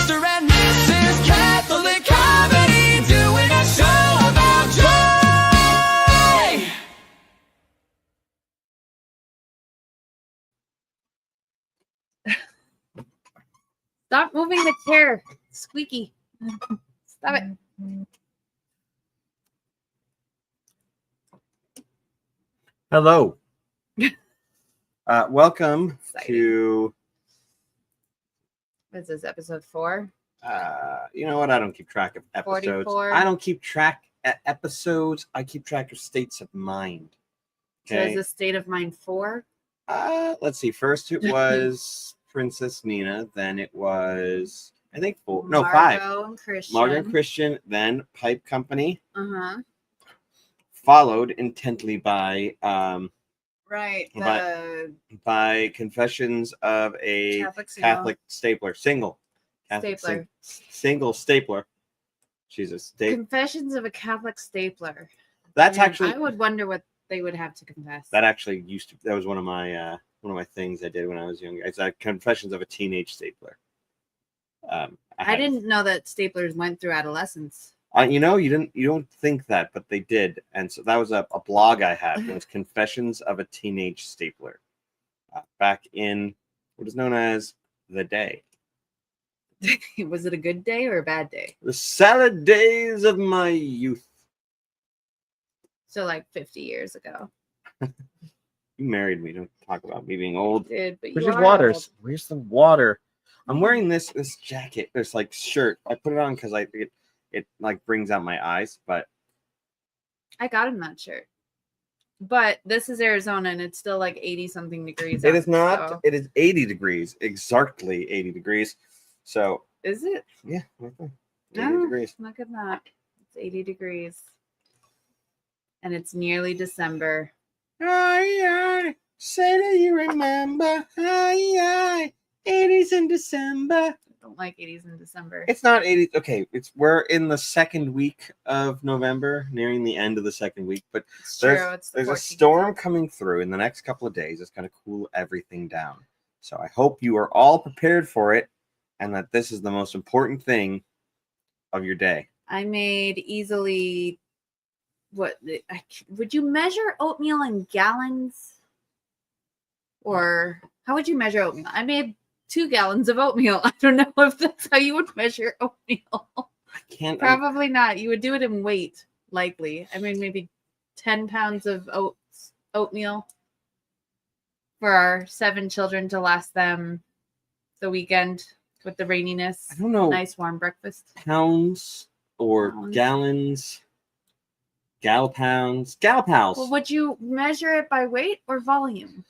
Mr. and Mrs. Catholic Comedy, doing a show about joy. Stop moving the chair. Squeaky. Stop it. Hello. Welcome Exciting. to. What is this, episode 4? You know what? I don't keep track of episodes. 44. I don't keep track of episodes. I keep track of states of mind. So is this state of mind 4? Let's see. First it was Princess Nina. Then it was, I think, 4. No, 5. Margot and Christian. Margot and Christian. Then Pipe Company. Uh-huh. Followed intently by Right. by Confessions of a Catholic Stapler. Single. Catholic Stapler. Single stapler. Jesus. Confessions of a Catholic Stapler. That's Man, actually. I would wonder what they would have to confess. That actually used to. That was one of my things I did when I was younger. It's Confessions of a Teenage Stapler. I didn't know that staplers went through adolescence. You don't think that, but they did, and so that was a blog I had. It was Confessions of a Teenage Stapler, back in what is known as the day. Was it a good day or a bad day? The salad days of my youth. So like 50 years ago. You married me. Don't talk about me being old. I did, but Where's you your are water? old. Where's the water? I'm wearing this jacket, this like shirt. I put it on because it like brings out my eyes, but I got him that shirt. But this is Arizona and it's still like 80 something degrees. it is not. So. It is 80 degrees, exactly 80 degrees. So Is it? yeah, right there. 80 No, degrees. look at that. It's 80 degrees. And it's nearly December. Aye, say do you remember? Aye, 80s in December. I don't like 80s in December. It's not 80. Okay, we're in the second week of November, nearing the end of the second week, but It's true. It's the there's a 14th. storm coming through in the next couple of days. It's going to cool everything down. So I hope you are all prepared for it, and that this is the most important thing of your day. I made easily. Would you measure oatmeal in gallons? Or how would you measure oatmeal? I made 2 gallons of oatmeal. I don't know if that's how you would measure oatmeal. I can't. Probably not. You would do it in weight, likely. I mean, maybe 10 pounds of oatmeal for our 7 children to last them the weekend with the raininess. I don't know. Nice warm breakfast. Pounds or gallons. Gallpounds. Well, would you measure it by weight or volume?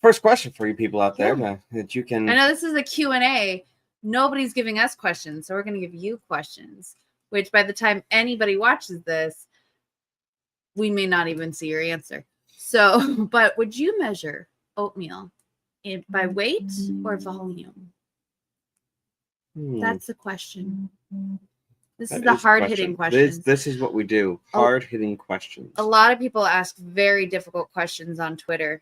First question for you people out there that you can. I know this is a Q&A. Nobody's giving us questions, so we're going to give you questions, which by the time anybody watches this, we may not even see your answer. So, but would you measure oatmeal by weight or volume? That's the question. This is the hard-hitting questions. This is what we do. Hard-hitting questions. A lot of people ask very difficult questions on Twitter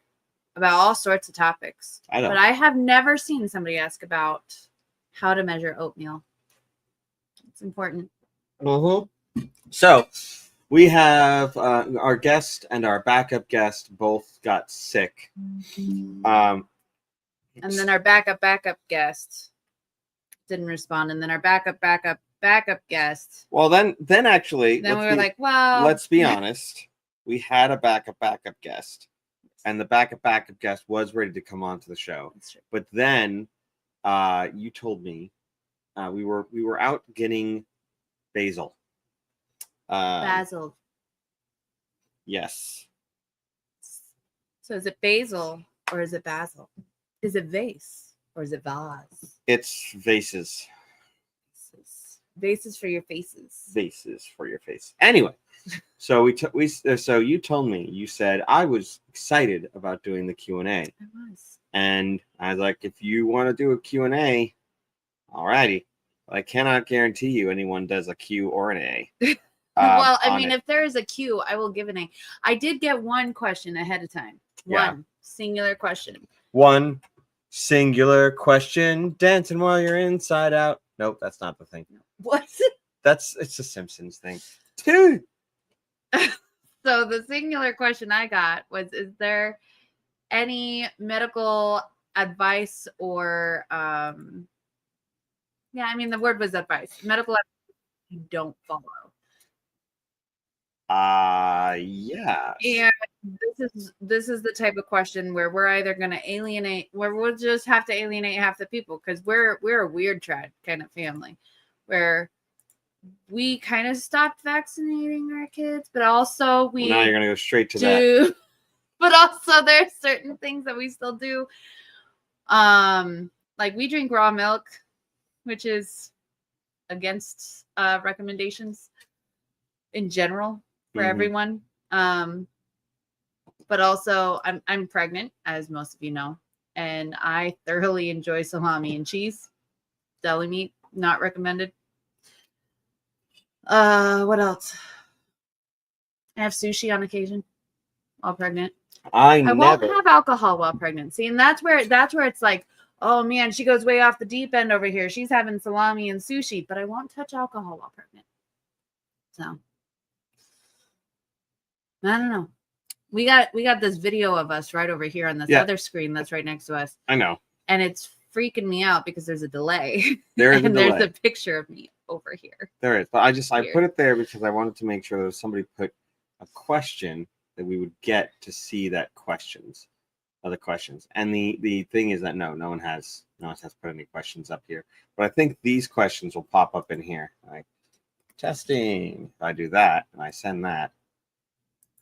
about all sorts of topics. But I have never seen somebody ask about how to measure oatmeal. It's important. So we have our guest and our backup guest both got sick. And then our backup guest didn't respond. And then our backup guest. Well, then actually, then we were like, well, let's be honest. We had a backup guest, and the backup guest was ready to come on to the show. But then you told me we were out getting basil. Basil. Yes. So is it basil or is it basil? Is it vase or is it vase? It's vases. Vases for your faces. Vases for your face. Anyway, so so you told me, you said I was excited about doing the Q&A. I was. And I was like, if you want to do a Q&A, alrighty. But I cannot guarantee you anyone does a Q or an A. Well, I mean, if there is a Q, I will give an A. I did get one question ahead of time. Yeah. One singular question. One Singular question. Dancing while you're inside out. Nope, that's not the thing. What's It's a Simpsons thing. Dude. So the singular question I got was, is there any medical advice or yeah, I mean the word was advice. Medical advice you don't follow. Yeah. And this is the type of question where we're either gonna where we'll just have to alienate half the people because we're a weird kind of family where we kind of stopped vaccinating our kids, but also we Now you're gonna go straight to that. But also there's certain things that we still do. Like we drink raw milk, which is against recommendations in general for everyone. But also I'm pregnant, as most of you know, and I thoroughly enjoy salami and cheese. Deli meat, not recommended. What else? I have sushi on occasion while pregnant. I won't have alcohol while pregnant. See, and that's where it's like, oh man, she goes way off the deep end over here. She's having salami and sushi, but I won't touch alcohol while pregnant. So I don't know. We got this video of us right over here on this other screen that's right next to us. I know. And it's freaking me out because there's a delay. There is a delay. There's a picture of me over here. There is. But I put it there because I wanted to make sure that somebody put a question that we would get to see that other questions. And the thing is that no one has put any questions up here. But I think these questions will pop up in here. Like testing. If I do that and I send that,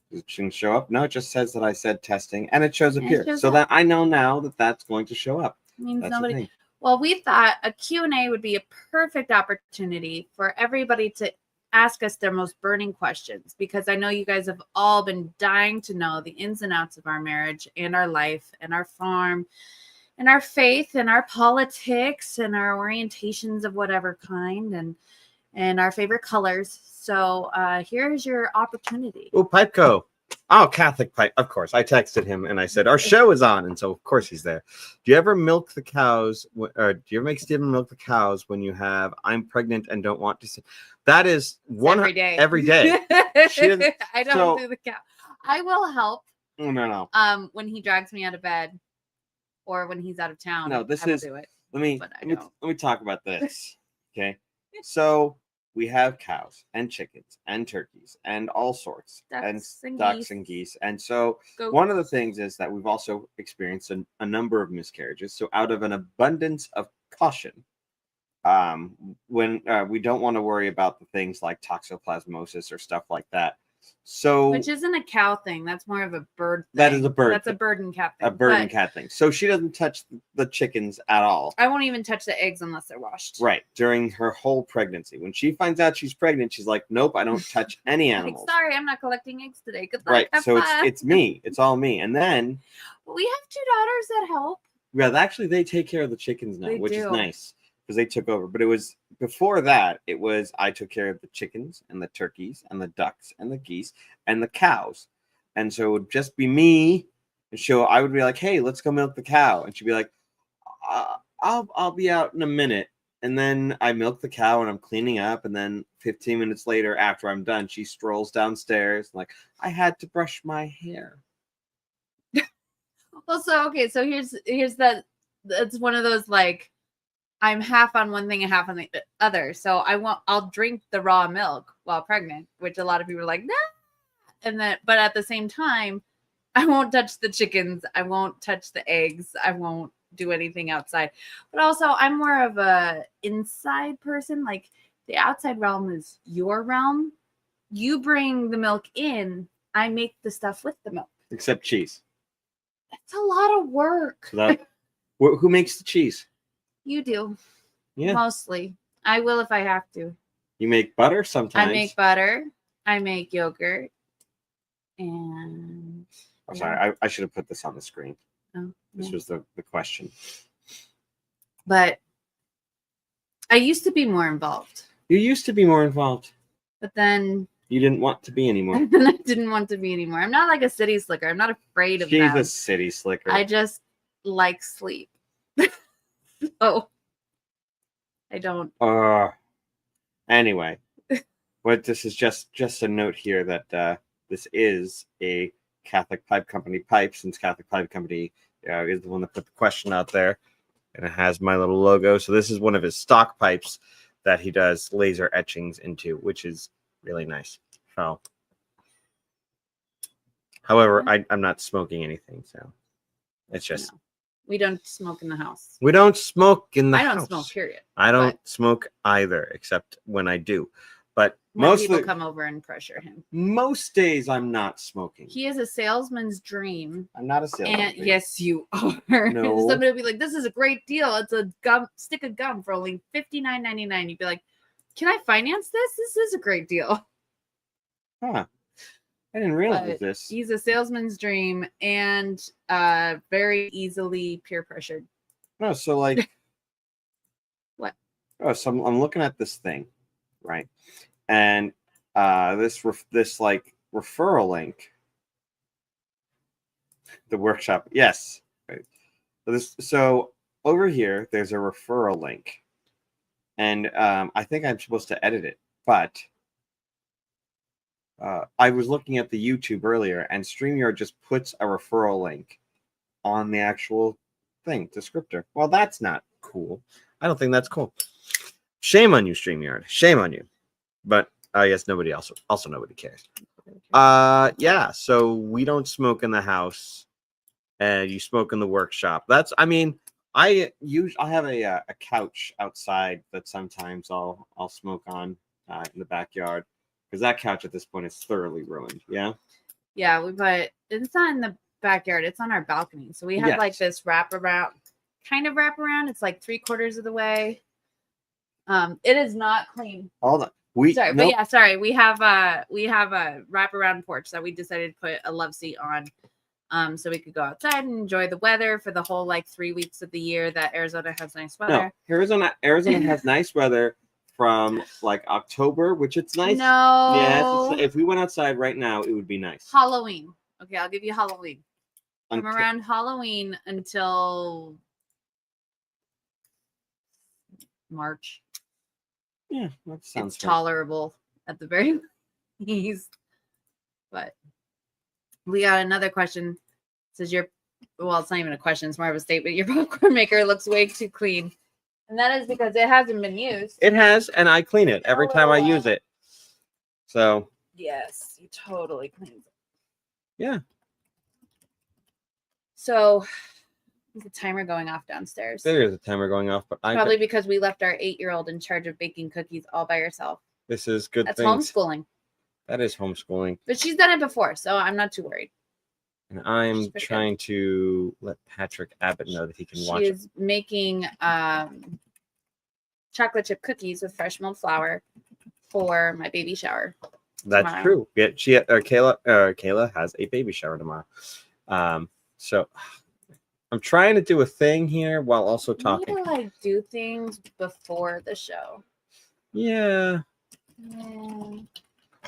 it shouldn't show up. No, it just says that I said testing, and it shows up here. So that I know now that that's going to show up. It means nobody. Well, we thought a Q&A would be a perfect opportunity for everybody to ask us their most burning questions, because I know you guys have all been dying to know the ins and outs of our marriage and our life and our farm and our faith and our politics and our orientations of whatever kind and our favorite colors. So here's your opportunity. Oh, Pipeco. Oh, Catholic Pipe. Of course. I texted him and I said, our show is on. And so, of course, he's there. Do you ever milk the cows? Or do you ever make Steven milk the cows when you have, I'm pregnant and don't want to see? That is one every day. Every day. I don't do the cow. I will help. No. When he drags me out of bed or when he's out of town. No, this is. Do it, let me talk about this. Okay. So we have cows and chickens and turkeys and all sorts ducks and geese. And so one of the things is that we've also experienced a number of miscarriages. So out of an abundance of caution, when we don't want to worry about the things like toxoplasmosis or stuff like that. So which isn't a cow thing. That's more of a bird thing. That is a bird. That's a bird and cat thing. A bird and cat thing. So she doesn't touch the chickens at all. I won't even touch the eggs unless they're washed. Right. During her whole pregnancy. When she finds out she's pregnant, she's like, nope, I don't touch any animals. Like, sorry, I'm not collecting eggs today. Good luck. Right. So it's me. It's all me. And then we have 2 daughters that help. Well, actually they take care of the chickens now, which is nice. Because they took over. But it was before that, I took care of the chickens and the turkeys and the ducks and the geese and the cows. And so it would just be me. And I would be like, hey, let's go milk the cow. And she'd be like, I'll be out in a minute. And then I milk the cow and I'm cleaning up. And then 15 minutes later, after I'm done, she strolls downstairs. Like, I had to brush my hair. Well, so here's that. It's one of those like, I'm half on one thing and half on the other. So I'll drink the raw milk while pregnant, which a lot of people are like, nah. But at the same time, I won't touch the chickens. I won't touch the eggs. I won't do anything outside. But also I'm more of a inside person. Like the outside realm is your realm. You bring the milk in. I make the stuff with the milk. Except cheese. It's a lot of work. So who makes the cheese? You do. Yeah. Mostly. I will if I have to. You make butter sometimes. I make butter. I make yogurt. And I'm sorry, I should have put this on the screen. Oh, this was the question. But I used to be more involved. You used to be more involved. But then you didn't want to be anymore. And then I didn't want to be anymore. I'm not like a city slicker. I'm not afraid of She's them. a city slicker. I just like sleep. Oh, I don't. Anyway, but this is just a note here that this is a Catholic Pipe Company pipe, since Catholic Pipe Company is the one that put the question out there, and it has my little logo. So this is one of his stock pipes that he does laser etchings into, which is really nice. So, however, I'm not smoking anything, so it's just No. We don't smoke in the house. we don't smoke in the I house. don't smoke, period. I don't but smoke either, except when I do. But when most people come over and pressure him. most days I'm not smoking. He is a salesman's dream. I'm not a salesman. And yes, you are. No. Somebody will be like, "This is a great deal. It's a stick of gum for only $59.99." You'd be like, "Can I finance this? This is a great deal." Huh. I didn't realize But this. he's a salesman's dream and very easily peer pressured. No, so like What? Oh, so I'm looking at this thing, right? And this like referral link, the workshop. Yes. Right. So over here, there's a referral link, and I think I'm supposed to edit it, but I was looking at the YouTube earlier, and StreamYard just puts a referral link on the actual thing, descriptor. Well, that's not cool. I don't think that's cool. Shame on you, StreamYard. Shame on you. But yes, nobody else. Also, nobody cares. Yeah. So we don't smoke in the house, and you smoke in the workshop. That's. I mean, I have a couch outside that sometimes I'll smoke on in the backyard, because that couch at this point is thoroughly ruined. Yeah. Yeah, but it's not in the backyard. It's on our balcony. So we have like this wraparound. It's like 3/4 of the way. It is not clean. Hold on. But yeah, sorry. We have a wraparound porch that we decided to put a love seat on, so we could go outside and enjoy the weather for the whole like 3 weeks of the year that Arizona has nice weather. No, Arizona has nice weather from like October, which it's nice. No. Yes, if we went outside right now, it would be nice. Halloween. Okay, I'll give you Halloween. From around Halloween until March. Yeah, that sounds it's tolerable at the very least. But we got another question. It says well, it's not even a question, it's more of a statement. Your popcorn maker looks way too clean. And that is because it hasn't been used. It has, and I clean it every time I use it. So yes, you totally clean it. Yeah. So the timer going off downstairs. There is a timer going off, but probably because we left our 8-year-old in charge of baking cookies all by herself. This is good. That's homeschooling. That is homeschooling. But she's done it before, so I'm not too worried. And I'm trying to let Patrick Abbott know that he can watch it. She is making chocolate chip cookies with fresh milled flour for my baby shower. That's tomorrow. true. Yeah, Kayla has a baby shower tomorrow. So I'm trying to do a thing here while also talking. You like do things before the show. Yeah.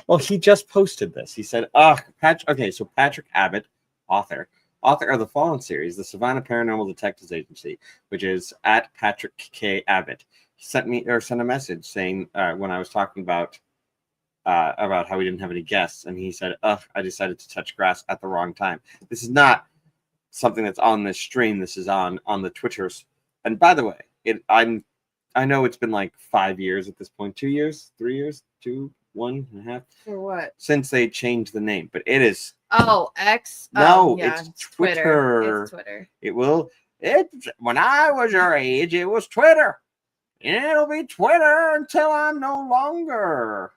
Well, he just posted this. He said, okay, so Patrick Abbott, author of the Fallen series, the Savannah Paranormal Detectives Agency, which is at Patrick K. Abbott, sent a message saying when I was talking about how we didn't have any guests, and he said, I decided to touch grass at the wrong time. This is not something that's on this stream. This is on the Twitters. And by the way, I know it's been like 5 years at this point, 2 years, 3 years, 1.5. For what? Since they changed the name, but it is. Oh, X. No, yeah, it's Twitter. It's Twitter. When I was your age, it was Twitter. And it'll be Twitter until I'm no longer.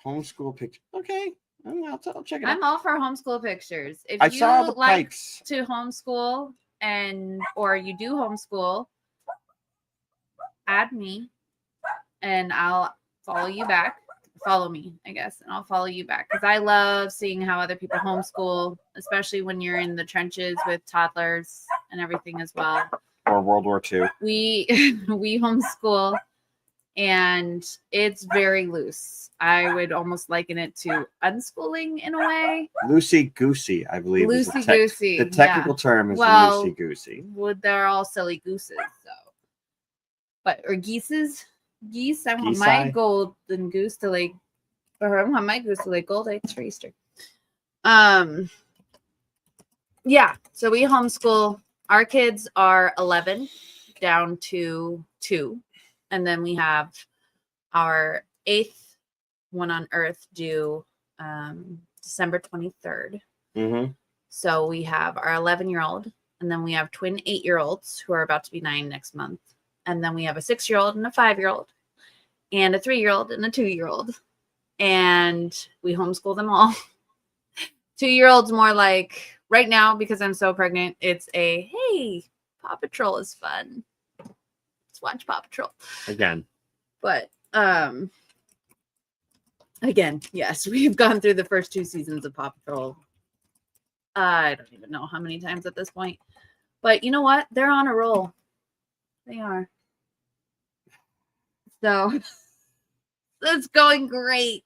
Homeschool picture. Okay. I'll check it out. I'm all for homeschool pictures. If I you saw the like pikes. to homeschool or you do homeschool, add me and I'll follow you back. Follow me, I guess, and I'll follow you back because I love seeing how other people homeschool, especially when you're in the trenches with toddlers and everything as well. Or World War II. We homeschool, and it's very loose. I would almost liken it to unschooling in a way. Loosey goosey, I believe. is the Loosey-goosey, The technical yeah. term is Well, loosey goosey. They're all silly gooses, so. But or geese. I want Geese my eye? golden goose to lay, or I want my goose to lay gold eggs for Easter. Yeah. So we homeschool. Our kids are 11 down to 2, and then we have our 8th one on Earth due December 23rd. Mm-hmm. So we have our 11-year-old, and then we have twin 8-year-olds who are about to be 9 next month. And then we have a 6-year-old and a 5-year-old and a 3-year-old and a 2-year-old. And we homeschool them all. 2-year-old's more like right now, because I'm so pregnant, it's a, hey, Paw Patrol is fun. Let's watch Paw Patrol. Again. But again, yes, we've gone through the first 2 seasons of Paw Patrol. I don't even know how many times at this point. But you know what? They're on a roll. They are. So it's going great.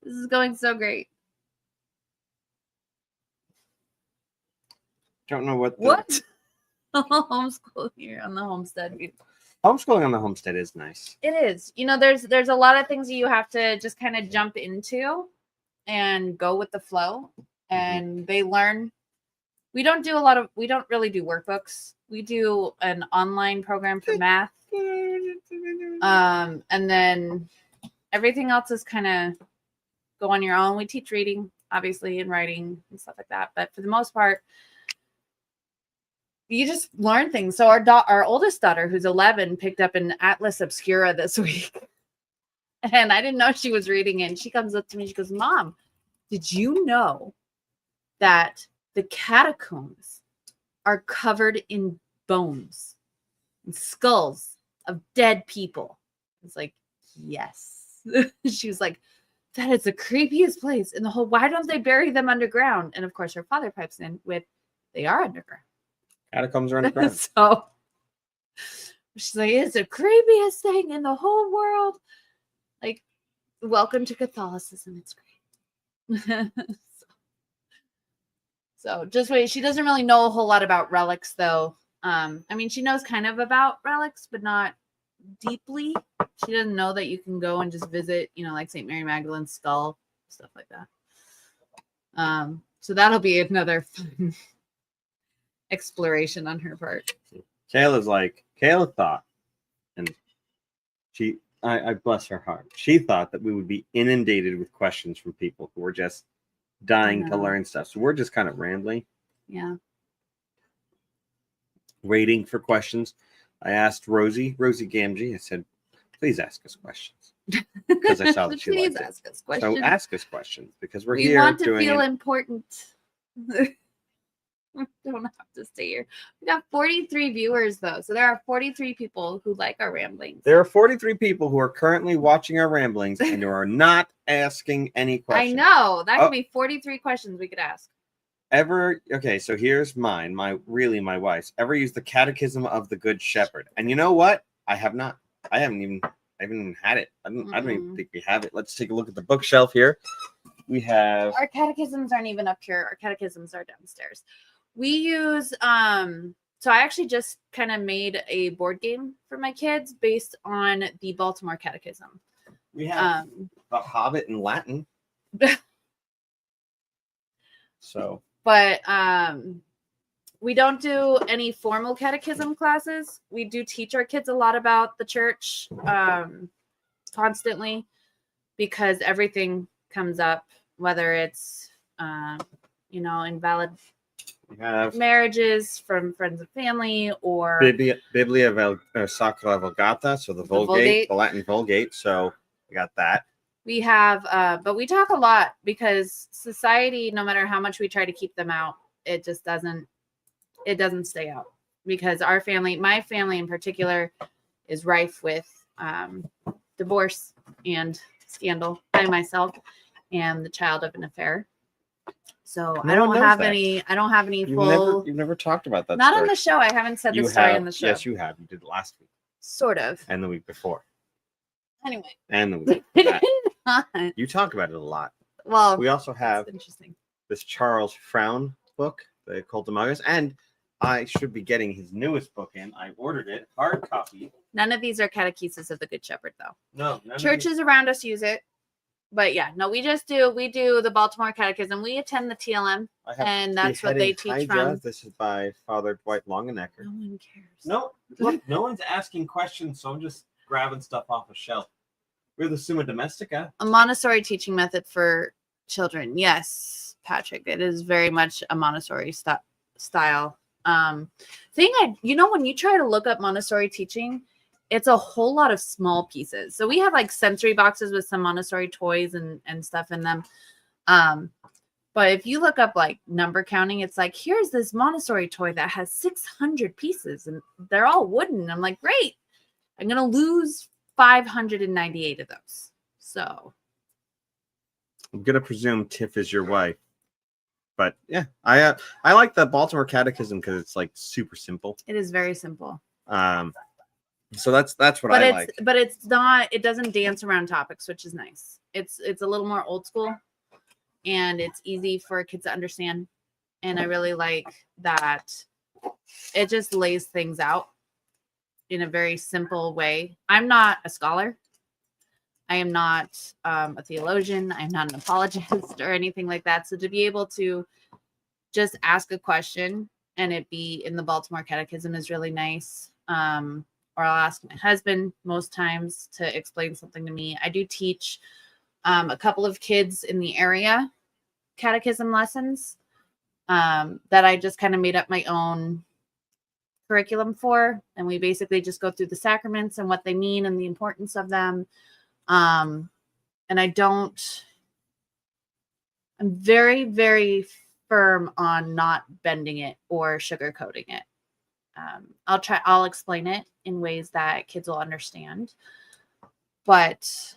This is going so great. Don't know what. What? Homeschool here on the homestead. Homeschooling on the homestead is nice. It is. You know, there's a lot of things that you have to just kind of jump into and go with the flow. And they learn. We don't really do workbooks. We do an online program for math. And then everything else is kind of go on your own. We teach reading, obviously, and writing and stuff like that. But for the most part, you just learn things. So our oldest daughter, who's 11, picked up an Atlas Obscura this week. And I didn't know she was reading it. And she comes up to me, she goes, Mom, did you know that the catacombs are covered in bones and skulls of dead people? It's like, yes. She was like, that is the creepiest place in the whole. Why don't they bury them underground? And of course, her father pipes in with, they are underground. Catacombs are underground. So she's like, it's the creepiest thing in the whole world. Like, welcome to Catholicism. It's great. So just wait. She doesn't really know a whole lot about relics, though. I mean, she knows kind of about relics, but not deeply. She doesn't know that you can go and just visit, like St. Mary Magdalene's skull, stuff like that. So that'll be another fun exploration on her part. Kayla thought, and I bless her heart, she thought that we would be inundated with questions from people who were just dying to learn stuff. So we're just kind of rambling. Yeah. Waiting for questions. I asked Rosie Gamgee, I said, please ask us questions. Because I saw that she Please liked ask us questions. So ask us questions, because we here want to feel important. We don't have to stay here. We got 43 viewers, though. So there are 43 people who like our ramblings. There are 43 people who are currently watching our ramblings and who are not asking any questions. I know. That could be 43 questions we could ask. Okay, so here's mine, my wife's. Ever used the Catechism of the Good Shepherd? And you know what? I have not. I haven't even had it. I don't even think we have it. Let's take a look at the bookshelf here. We have our catechisms aren't even up here. Our catechisms are downstairs. We use so I actually just kind of made a board game for my kids based on the Baltimore Catechism. We have The Hobbit in Latin. So, but we don't do any formal catechism classes. We do teach our kids a lot about the church constantly, because everything comes up, whether it's invalid marriages from friends and family, or Biblia Sacra Vulgata, so the Vulgate, the Latin Vulgate. So we got that. We have, but we talk a lot, because society, no matter how much we try to keep them out, it just doesn't stay out, because my family in particular, is rife with divorce and scandal. I myself am the child of an affair. So I don't have any full. You've never talked about that. Not story. on the show. I haven't said the story on the show. Yes, you have. You did last week. Sort of. And the week before. Anyway. And the It that. is not. You talk about it a lot. Well, We also have that's interesting. this Charles Frown book, The Cult of Magus, and I should be getting his newest book in. I ordered it, hard copy. None of these are catechesis of the Good Shepherd, though. No, none Churches around us use it. But yeah, no, we do the Baltimore Catechism. We attend the TLM, I have and that's what they Beheading teach Hydra. from. This is by Father Dwight Longenecker. No one cares. No, look, no one's asking questions, so I'm just grabbing stuff off a shelf. We're the Summa Domestica. A Montessori teaching method for children. Yes, Patrick, it is very much a Montessori style. When you try to look up Montessori teaching, it's a whole lot of small pieces. So we have like sensory boxes with some Montessori toys and stuff in them. But if you look up like number counting, it's like, here's this Montessori toy that has 600 pieces and they're all wooden. I'm like, great. I'm going to lose 598 of those. So I'm gonna presume Tiff is your wife, but yeah, I like the Baltimore Catechism because it's like super simple. it is very simple. So that's what But I it's like. but it's not, it doesn't dance around topics, which is nice. It's a little more old school and it's easy for kids to understand. And I really like that it just lays things out in a very simple way. I'm not a scholar. I am not a theologian. I'm not an apologist or anything like that. So to be able to just ask a question and it be in the Baltimore Catechism is really nice. Or I'll ask my husband most times to explain something to me. I do teach a couple of kids in the area catechism lessons that I just kind of made up my own curriculum for. And we basically just go through the sacraments and what they mean and the importance of them. And I'm very, very firm on not bending it or sugarcoating it. I'll explain it in ways that kids will understand, but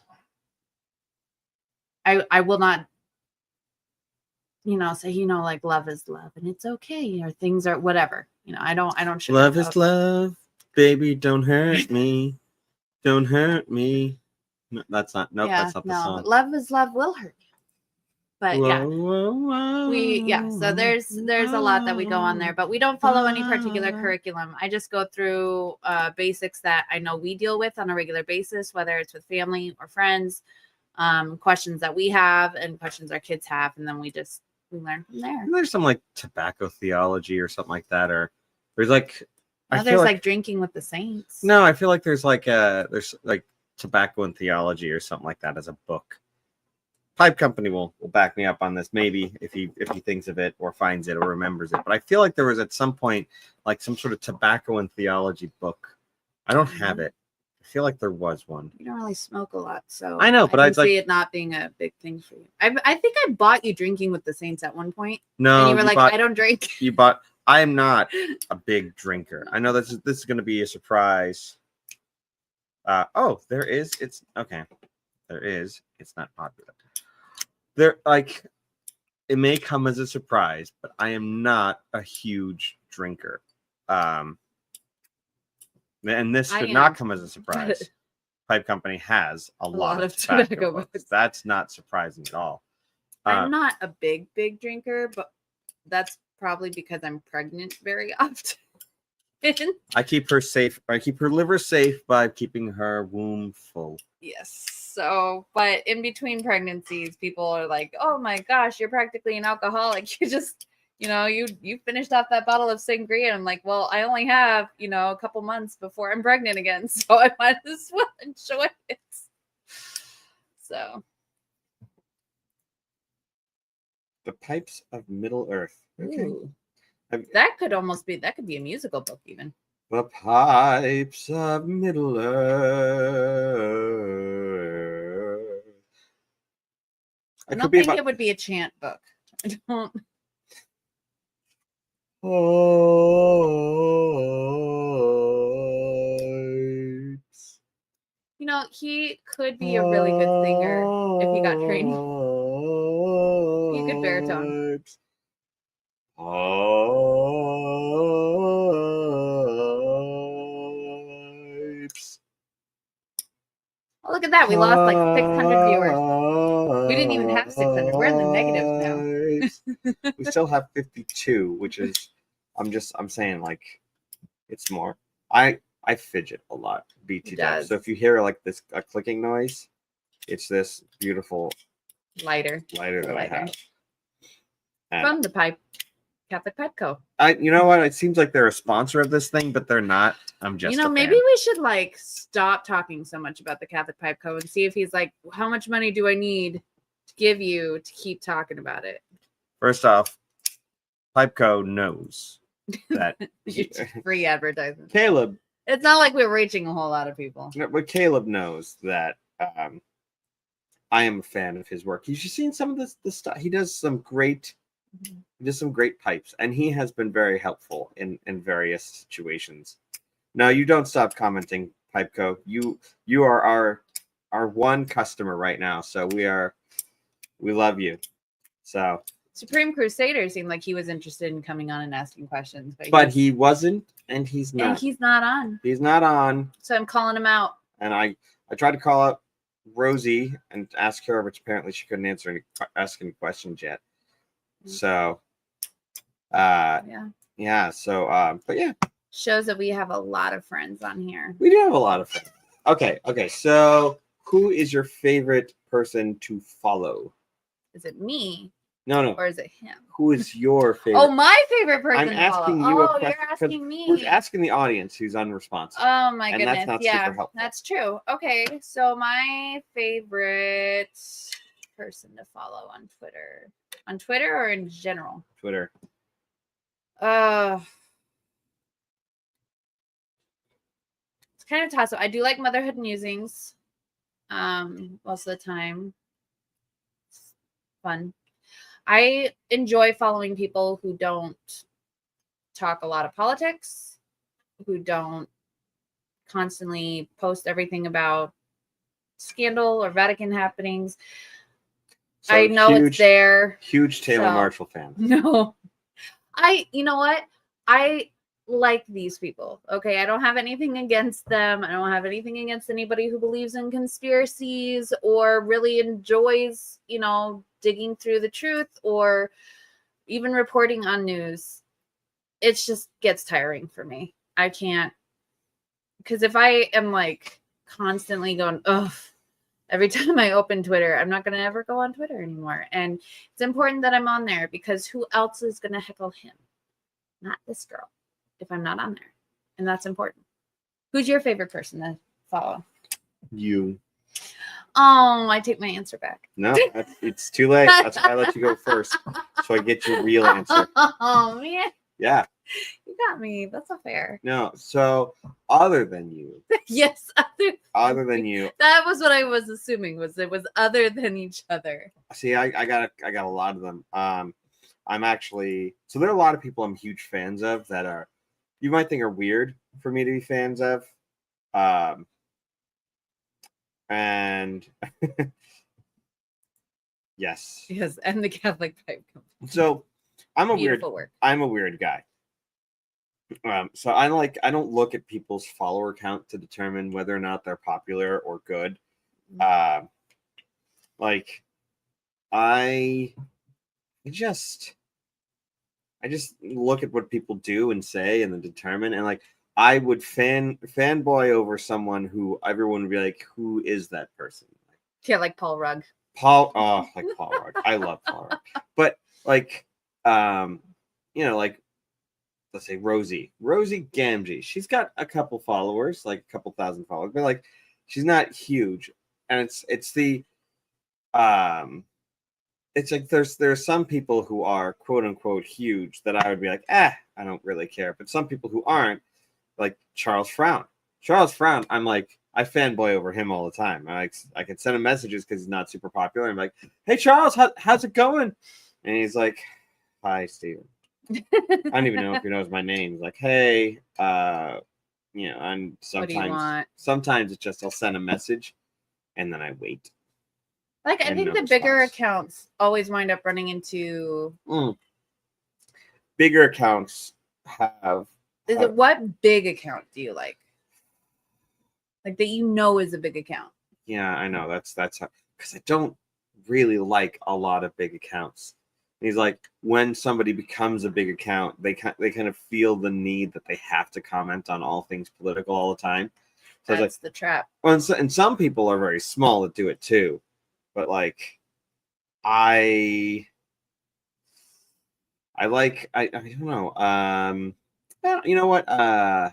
I will not, say, like love is love and it's okay, or things are whatever, I don't Love sugarcoat. is love, baby. Don't hurt me. Don't hurt me. No, that's not. Nope, Yeah, that's not the no, song. but love is love will hurt you. But yeah, so there's a lot that we go on there, but we don't follow any particular curriculum. I just go through basics that I know we deal with on a regular basis, whether it's with family or friends, questions that we have and questions our kids have, and then we learn from there. There's some like tobacco theology or something like that, or there's like Now there's like drinking with the saints. No, I feel like there's like tobacco and theology or something like that as a book. Pipe Company will back me up on this, maybe if he thinks of it or finds it or remembers it. But I feel like there was at some point like some sort of tobacco and theology book. I don't have it. I feel like there was one. You don't really smoke a lot, so I know, but I I'd can see it not being a big thing for you. I think I bought you drinking with the saints at one point. No, and you were like, I don't drink. You bought. I am not a big drinker. I know this is going to be a surprise. There is. It's okay. There is. It's not popular. It may come as a surprise, but I am not a huge drinker. And this should not come as a surprise. Pipe Company has a lot of tobacco books. That's not surprising at all. I'm not a big drinker, but that's probably because I'm pregnant very often. I keep her safe. I keep her liver safe by keeping her womb full. Yes. So, but in between pregnancies, people are like, "Oh my gosh, you're practically an alcoholic. You just, you finished off that bottle of sangria." I'm like, "Well, I only have, a couple months before I'm pregnant again, so I might as well enjoy it." So, The Pipes of Middle Earth. Okay. ooh. That could be a musical book even. The Pipes of Middle Earth. I don't think it would be a chant book. I don't. He could be a really good singer if he got trained. He could baritone. Pipes. I'll look at that. We lost like 600 viewers. We didn't even have 600. We're in the negatives now. We still have 52, which is, I'm saying like, it's more. I fidget a lot, BT dubs. So if you hear like this a clicking noise, it's this beautiful lighter that I have. And from the Catholic Pipe Co. You know what? It seems like they're a sponsor of this thing, but they're not. I'm just maybe we should like stop talking so much about the Catholic Pipe Co. and see if he's like, how much money do I need to give you to keep talking about it? First off, Pipe Co. knows that free advertisement. Caleb. It's not like we're reaching a whole lot of people. But Caleb knows that I am a fan of his work. He's just seen some of the stuff. He does some great pipes, and he has been very helpful in various situations. Now, you don't stop commenting, Pipeco. You are our one customer right now, so we love you. So Supreme Crusader seemed like he was interested in coming on and asking questions, but he wasn't, and he's not. And he's not on. He's not on. So I'm calling him out. And I tried to call up Rosie and ask her, which apparently she couldn't ask any questions yet. So, yeah. So, but yeah, shows that we have a lot of friends on here. We do have a lot of friends. Okay. So, who is your favorite person to follow? Is it me? No. Or is it him? Who is your favorite? Oh, my favorite person. I'm asking you a question. You're asking me. We're asking the audience who's unresponsive. Oh my goodness. That's not super helpful. That's true. Okay, so my favorite person to follow on Twitter or in general? Twitter. It's kind of toss up. I do like Motherhood Musings. Most of the time. It's fun. I enjoy following people who don't talk a lot of politics, who don't constantly post everything about scandal or Vatican happenings. So I know it's there. Huge Taylor Marshall fan. No. You know what? I like these people. Okay. I don't have anything against them. I don't have anything against anybody who believes in conspiracies or really enjoys, digging through the truth or even reporting on news. It just gets tiring for me. I can't, because if I am like constantly going, ugh, every time I open Twitter, I'm not going to ever go on Twitter anymore. And it's important that I'm on there because who else is going to heckle him? Not this girl, if I'm not on there. And that's important. Who's your favorite person to follow? You. Oh, I take my answer back. No, it's too late. That's why I let you go first. So I get your real answer. Oh, man. Yeah. You got me. That's not fair. No, so other than you. Yes, other than you. That was what I was assuming, was it was other than each other. See, I got a lot of them. I'm actually, so there are a lot of people I'm huge fans of that are, you might think are weird for me to be fans of. And yes, and the Catholic Pipe Company. So I'm a weird guy. So I don't look at people's follower count to determine whether or not they're popular or good. I just look at what people do and say and then determine, and I would fanboy over someone who everyone would be like, who is that person? Yeah, like Paul Rugg. Paul Rugg. I love Paul Rugg. But let's say Rosie Gamgee. She's got a couple followers, like a couple thousand followers, but she's not huge. And it's like there's some people who are quote unquote huge that I would be like, I don't really care. But some people who aren't, like Charles Frown. I'm like, I fanboy over him all the time. I can send him messages because he's not super popular. I'm like, hey Charles, how's it going? And he's like, hi Steven. I don't even know if he knows my name. He's like, hey, and sometimes it's just I'll send a message and then I wait. I think the bigger accounts always wind up running into bigger accounts have. What big account do you like? Like that is a big account. Yeah, I know. That's because I don't really like a lot of big accounts. And he's like, when somebody becomes a big account, they kind of feel the need that they have to comment on all things political all the time. So That's it's like, the trap. well, and some people are very small that do it too, but like, I I don't know. Well, you know what? The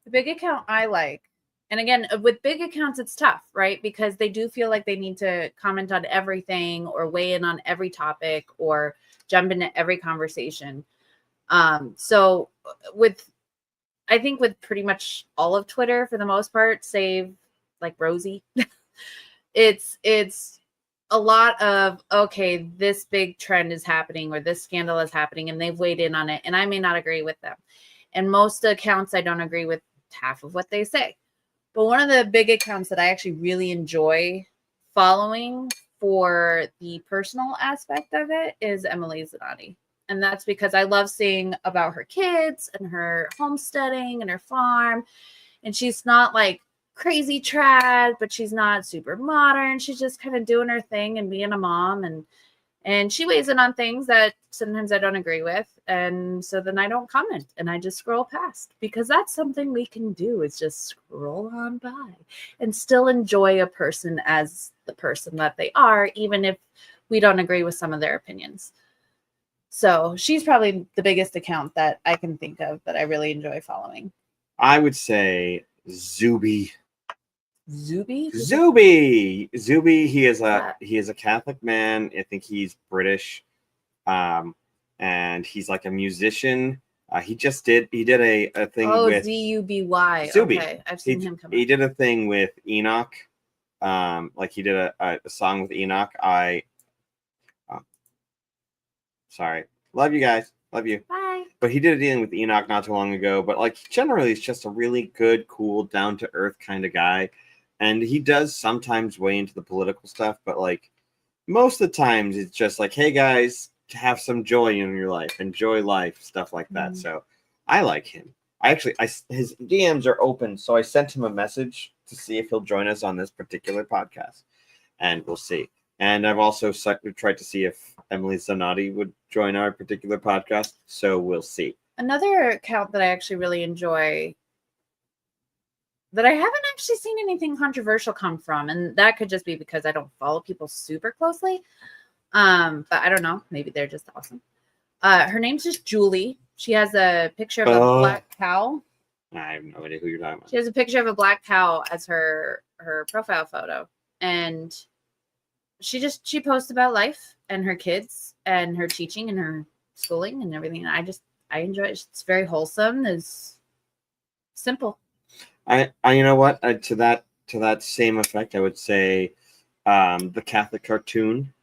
big account I like, and again, with big accounts, it's tough, right? Because they do feel like they need to comment on everything or weigh in on every topic or jump into every conversation. So with, I think with pretty much all of Twitter for the most part, save like Rosie, it's a lot of, okay, this big trend is happening or this scandal is happening and they've weighed in on it and I may not agree with them. And most accounts I don't agree with half of what they say. But one of the big accounts that I actually really enjoy following for the personal aspect of it is Emily Zanotti. And that's because I love seeing about her kids and her homesteading and her farm. And she's not like crazy trad, but she's not super modern. She's just kind of doing her thing and being a mom. And she weighs in on things that sometimes I don't agree with. And so then I don't comment and I just scroll past because that's something we can do is just scroll on by and still enjoy a person as the person that they are, even if we don't agree with some of their opinions. So she's probably the biggest account that I can think of that I really enjoy following. I would say Zuby. Zuby? Zuby. He is that? a Catholic man. I think he's British, and he's like a musician. He did a thing with Zuby. Zuby. Okay, I've seen him come He up. did a thing with Enoch. Like he did a song with Enoch. Sorry, love you guys, love you. Bye. But he did a dealing with Enoch not too long ago. But like generally, he's just a really good, cool, down to earth kind of guy. And he does sometimes weigh into the political stuff, but like most of the times it's just like, hey guys, have some joy in your life, enjoy life, stuff like that. So I like him. His DMs are open, so I sent him a message to see if he'll join us on this particular podcast, and we'll see. And I've also tried to see if Emily Zanotti would join our particular podcast, so we'll see. Another account that I actually really enjoy that I haven't actually seen anything controversial come from, and that could just be because I don't follow people super closely. But I don't know. Maybe they're just awesome. Her name's just Julie. She has a picture of a black cow. I have no idea who you're talking about. She has a picture of a black cow as her profile photo, and she posts about life and her kids and her teaching and her schooling and everything. And I enjoy it. It's very wholesome. It's simple. I you know what? To that same effect, I would say the Catholic cartoon.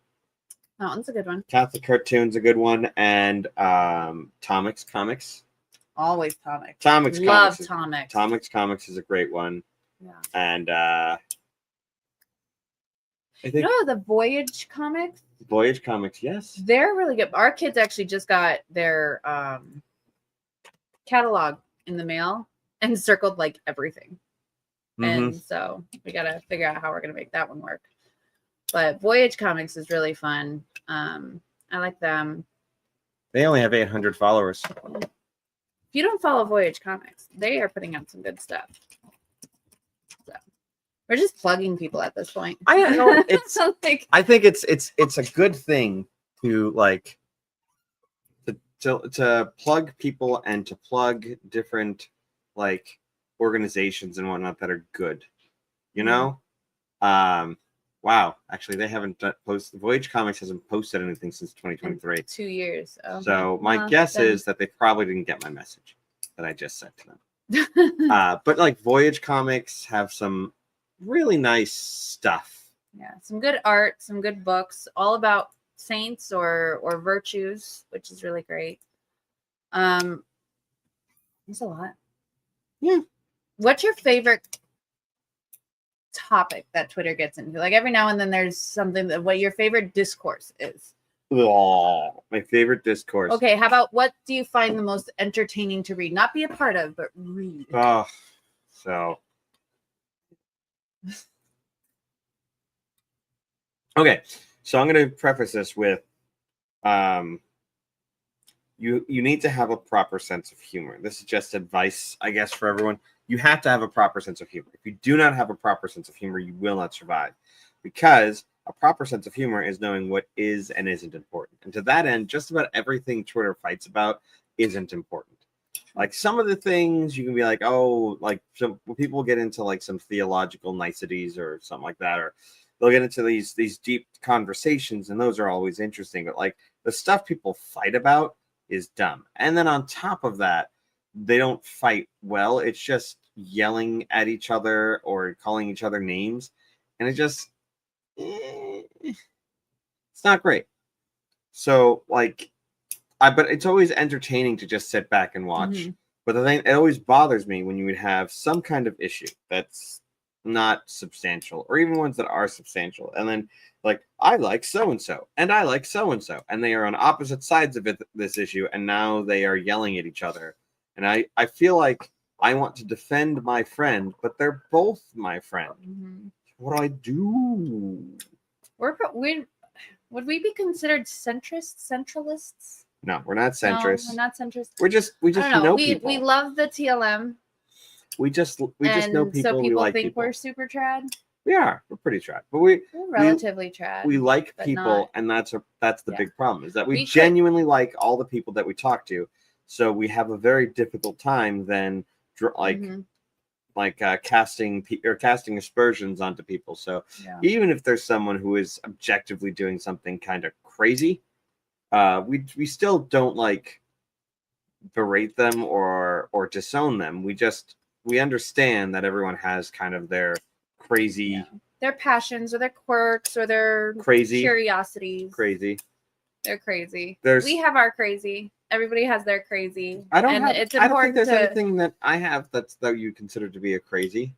That one's a good one. Catholic cartoon's a good one, and Tomix Comics. Always Tomix. Love Tomix. Tomix Comics is a great one. Yeah. And I think the Voyage Comics. Voyage Comics, yes. They're really good. Our kids actually just got their catalog in the mail and circled like everything. And so we got to figure out how we're going to make that one work. But Voyage Comics is really fun. I like them. They only have 800 followers. If you don't follow Voyage Comics, they are putting out some good stuff. So we're just plugging people at this point. I know it's. Like, I think it's a good thing to like to plug people and to plug different like organizations and whatnot that are good. You know, wow. Actually, they haven't posted. Voyage Comics hasn't posted anything since 2023. 2 years. Okay. So my guess is that they probably didn't get my message that I just sent to them. But like Voyage Comics have some really nice stuff. Yeah, some good art, some good books, all about saints or virtues, which is really great. There's a lot. Yeah. What's your favorite topic that Twitter gets into? Like every now and then there's something that what your favorite discourse is. Oh, my favorite discourse. Okay, how about what do you find the most entertaining to read? Not be a part of, but read. Oh, so Okay, so I'm going to preface this with, you need to have a proper sense of humor. This is just advice, I guess, for everyone. You have to have a proper sense of humor. If you do not have a proper sense of humor, you will not survive, because a proper sense of humor is knowing what is and isn't important. And to that end, just about everything Twitter fights about isn't important. Like some of the things you can be like, oh, like some people get into like some theological niceties or something like that, or they'll get into these deep conversations, and those are always interesting. But like the stuff people fight about is dumb. And then on top of that, they don't fight well. It's just yelling at each other or calling each other names, and it just it's not great. So like, but it's always entertaining to just sit back and watch. Mhm. But the thing, it always bothers me when you would have some kind of issue that's not substantial, or even ones that are substantial, and then like, I like so and so, and I like so and so, and they are on opposite sides of this issue, and now they are yelling at each other, and I feel like I want to defend my friend, but they're both my friend. Mhm. What do I do? Would we be considered centralists? No, we're not No, centrists. we're not centrist. We just I don't know. know We people. love the TLM. We just know And people. so We people like think people. we're super trad. We are. We're pretty trad, but we're Relatively trad. we like but people, not- and that's the Yeah. big problem, is that we We could- genuinely like all the people that we talk to. So we have a very difficult time then Mhm. casting aspersions onto people. So Yeah. even if there's someone who is objectively doing something kind of crazy, we still don't like berate them or disown them. We understand that everyone has kind of their crazy, Yeah. Their passions or their quirks or their crazy, curiosities. crazy. They're crazy. There's- We have our crazy. Everybody has their crazy. I don't and have. It's I don't think important there's to. anything that I have that you consider to be a crazy.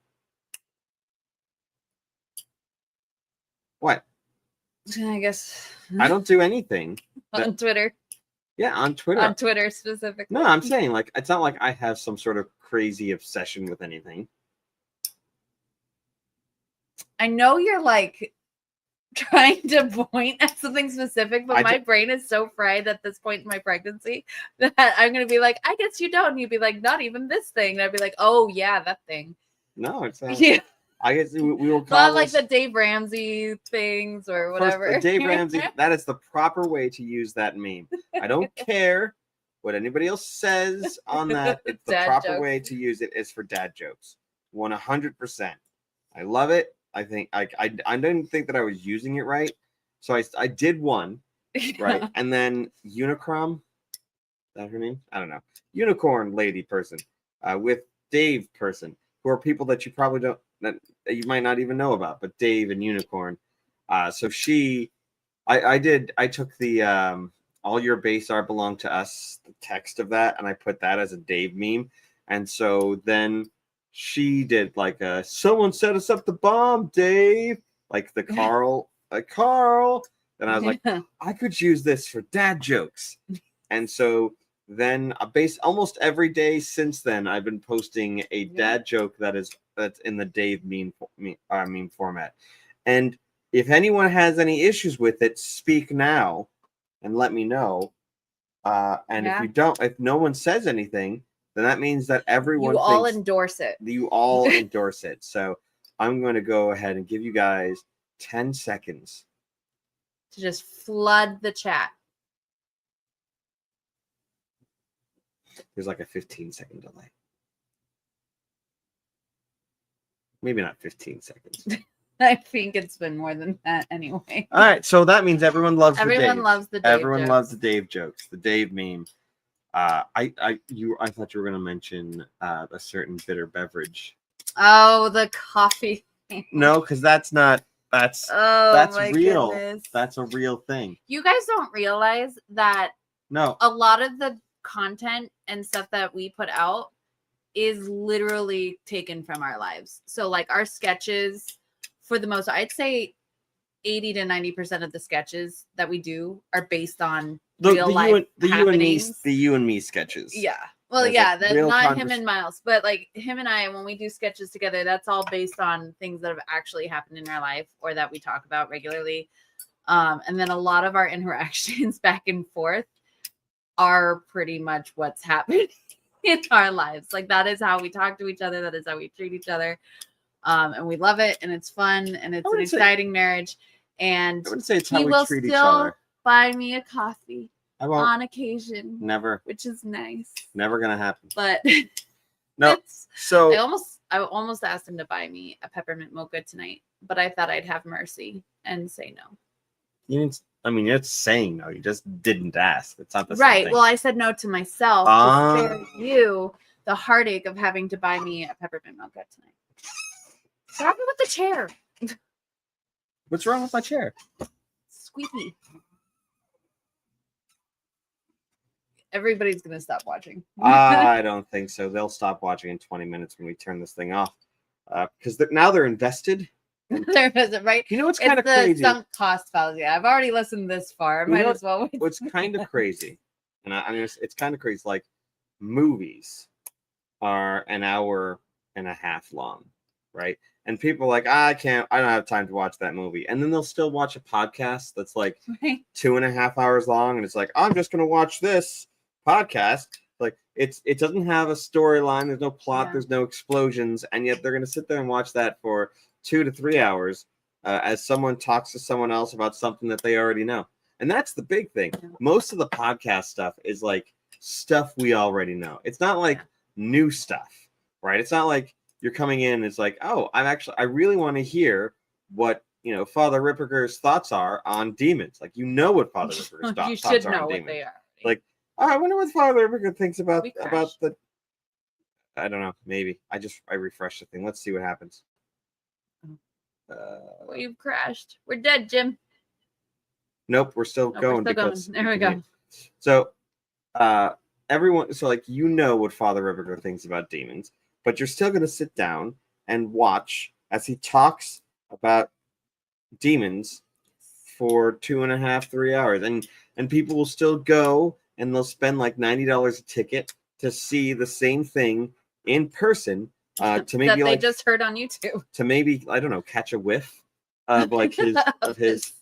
What? I guess. I don't do anything. on Twitter. Yeah, on Twitter. On Twitter specifically. No, I'm saying like it's not like I have some sort of crazy obsession with anything. I know you're like trying to point at something specific, but my brain is so fried at this point in my pregnancy that I'm gonna be like, I guess you don't. And you'd be like, not even this thing. And I'd be like, oh yeah, that thing. No, it's not. Yeah. I guess we will call Not like this, the Dave Ramsey things or whatever. First, Dave Ramsey. That is the proper way to use that meme. I don't care what anybody else says on that. It's the Dad proper jokes. way to use it is for dad jokes. 100%. I love it. I think I didn't think that I was using it right, so I did one right, and then Unicron. Is that her name? I don't know. Unicorn lady person, with Dave person, who are people that you probably don't, that you might not even know about, but Dave and Unicorn. So I took the all your base are belong to us, the text of that, and I put that as a Dave meme, and so then she did like a someone set us up the bomb, Dave, like the Carl, and I was like, I could use this for dad jokes, and so then almost every day since then I've been posting a dad joke that's in the Dave meme format, and if anyone has any issues with it, speak now and let me know. And if no one says anything, then that means that everyone you all thinks endorse it. you all endorse it. So I'm going to go ahead and give you guys 10 seconds To just flood the chat. There's like a 15-second delay. Maybe not 15 seconds. I think it's been more than that anyway. All right, so that means everyone loves Everyone the Dave. loves the Dave Everyone jokes. loves the Dave jokes, the Dave meme. I thought you were gonna mention a certain bitter beverage. Oh, the coffee. No, because that's not. That's my real. goodness. That's a real thing. You guys don't realize that No. a lot of the content and stuff that we put out is literally taken from our lives. So like our sketches, for the most, I'd say 80 to 90% of the sketches that we do are based on real life the happenings. you and me sketches. Yeah. Well, There's, yeah, like, that's real not him and Miles, but like him and I, when we do sketches together, that's all based on things that have actually happened in our life or that we talk about regularly. And then a lot of our interactions back and forth are pretty much what's happening in our lives. Like that is how we talk to each other. That is how we treat each other. And we love it, and it's fun, and it's an exciting marriage. And I wouldn't say it's he how we will treat each still other. buy me a coffee I won't. on occasion, Never. which is nice. Never gonna happen. But No. it's, So I almost asked him to buy me a peppermint mocha tonight, but I thought I'd have mercy and say no. it's saying no. You just didn't ask. It's not the same Right. thing. Well, I said no to myself to spare you the heartache of having to buy me a peppermint mocha tonight. Stop it with the chair. What's wrong with my chair? Squeaky. Everybody's gonna stop watching. I don't think so. They'll stop watching in 20 minutes when we turn this thing off, because now they're invested. There isn't, right? You know what's It's kind of the crazy? sunk cost fallacy. I've already listened this far. You know Might as well wait. What's kind of crazy, and I mean it's kind of crazy. Like movies are an hour and a half long, right? And people are like, I don't have time to watch that movie. And then they'll still watch a podcast that's like Right. 2.5 hours long. And it's like, I'm just going to watch this podcast. Like it doesn't have a storyline. There's no plot. Yeah. There's no explosions. And yet they're going to sit there and watch that for 2 to 3 hours as someone talks to someone else about something that they already know. And that's the big thing. Yeah. Most of the podcast stuff is like stuff we already know. It's not like new stuff, right? It's not like you're coming in and it's like, oh, I really want to hear what Father Ripperger's thoughts are on demons. Like what Father Ripperger's thoughts are on demons. You should know what they are. Like, oh, I wonder what Father Ripperger thinks about We the. I don't know. Maybe I refreshed the thing. Let's see what happens. We've crashed. We're dead, Jim. Nope, we're still going. There we go. So, everyone. So, like, what Father Ripperger thinks about demons, but you're still going to sit down and watch as he talks about demons for 2.5, 3 hours, and people will still go and they'll spend like $90 a ticket to see the same thing in person. To maybe that they like just heard on YouTube. To maybe catch a whiff of like his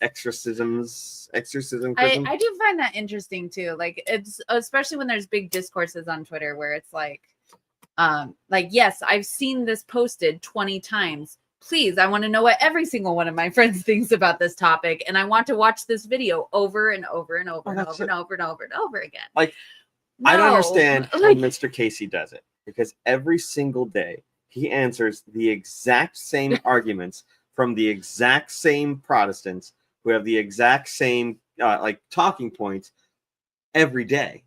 exorcism. I do find that interesting too. Like it's especially when there's big discourses on Twitter where it's like yes, I've seen this posted 20 times. Please, I want to know what every single one of my friends thinks about this topic, and I want to watch this video over and over and over and over and over and over and over again. Like, no. I don't understand how Mr. Casey does it, because every single day he answers the exact same arguments from the exact same Protestants who have the exact same talking points every day.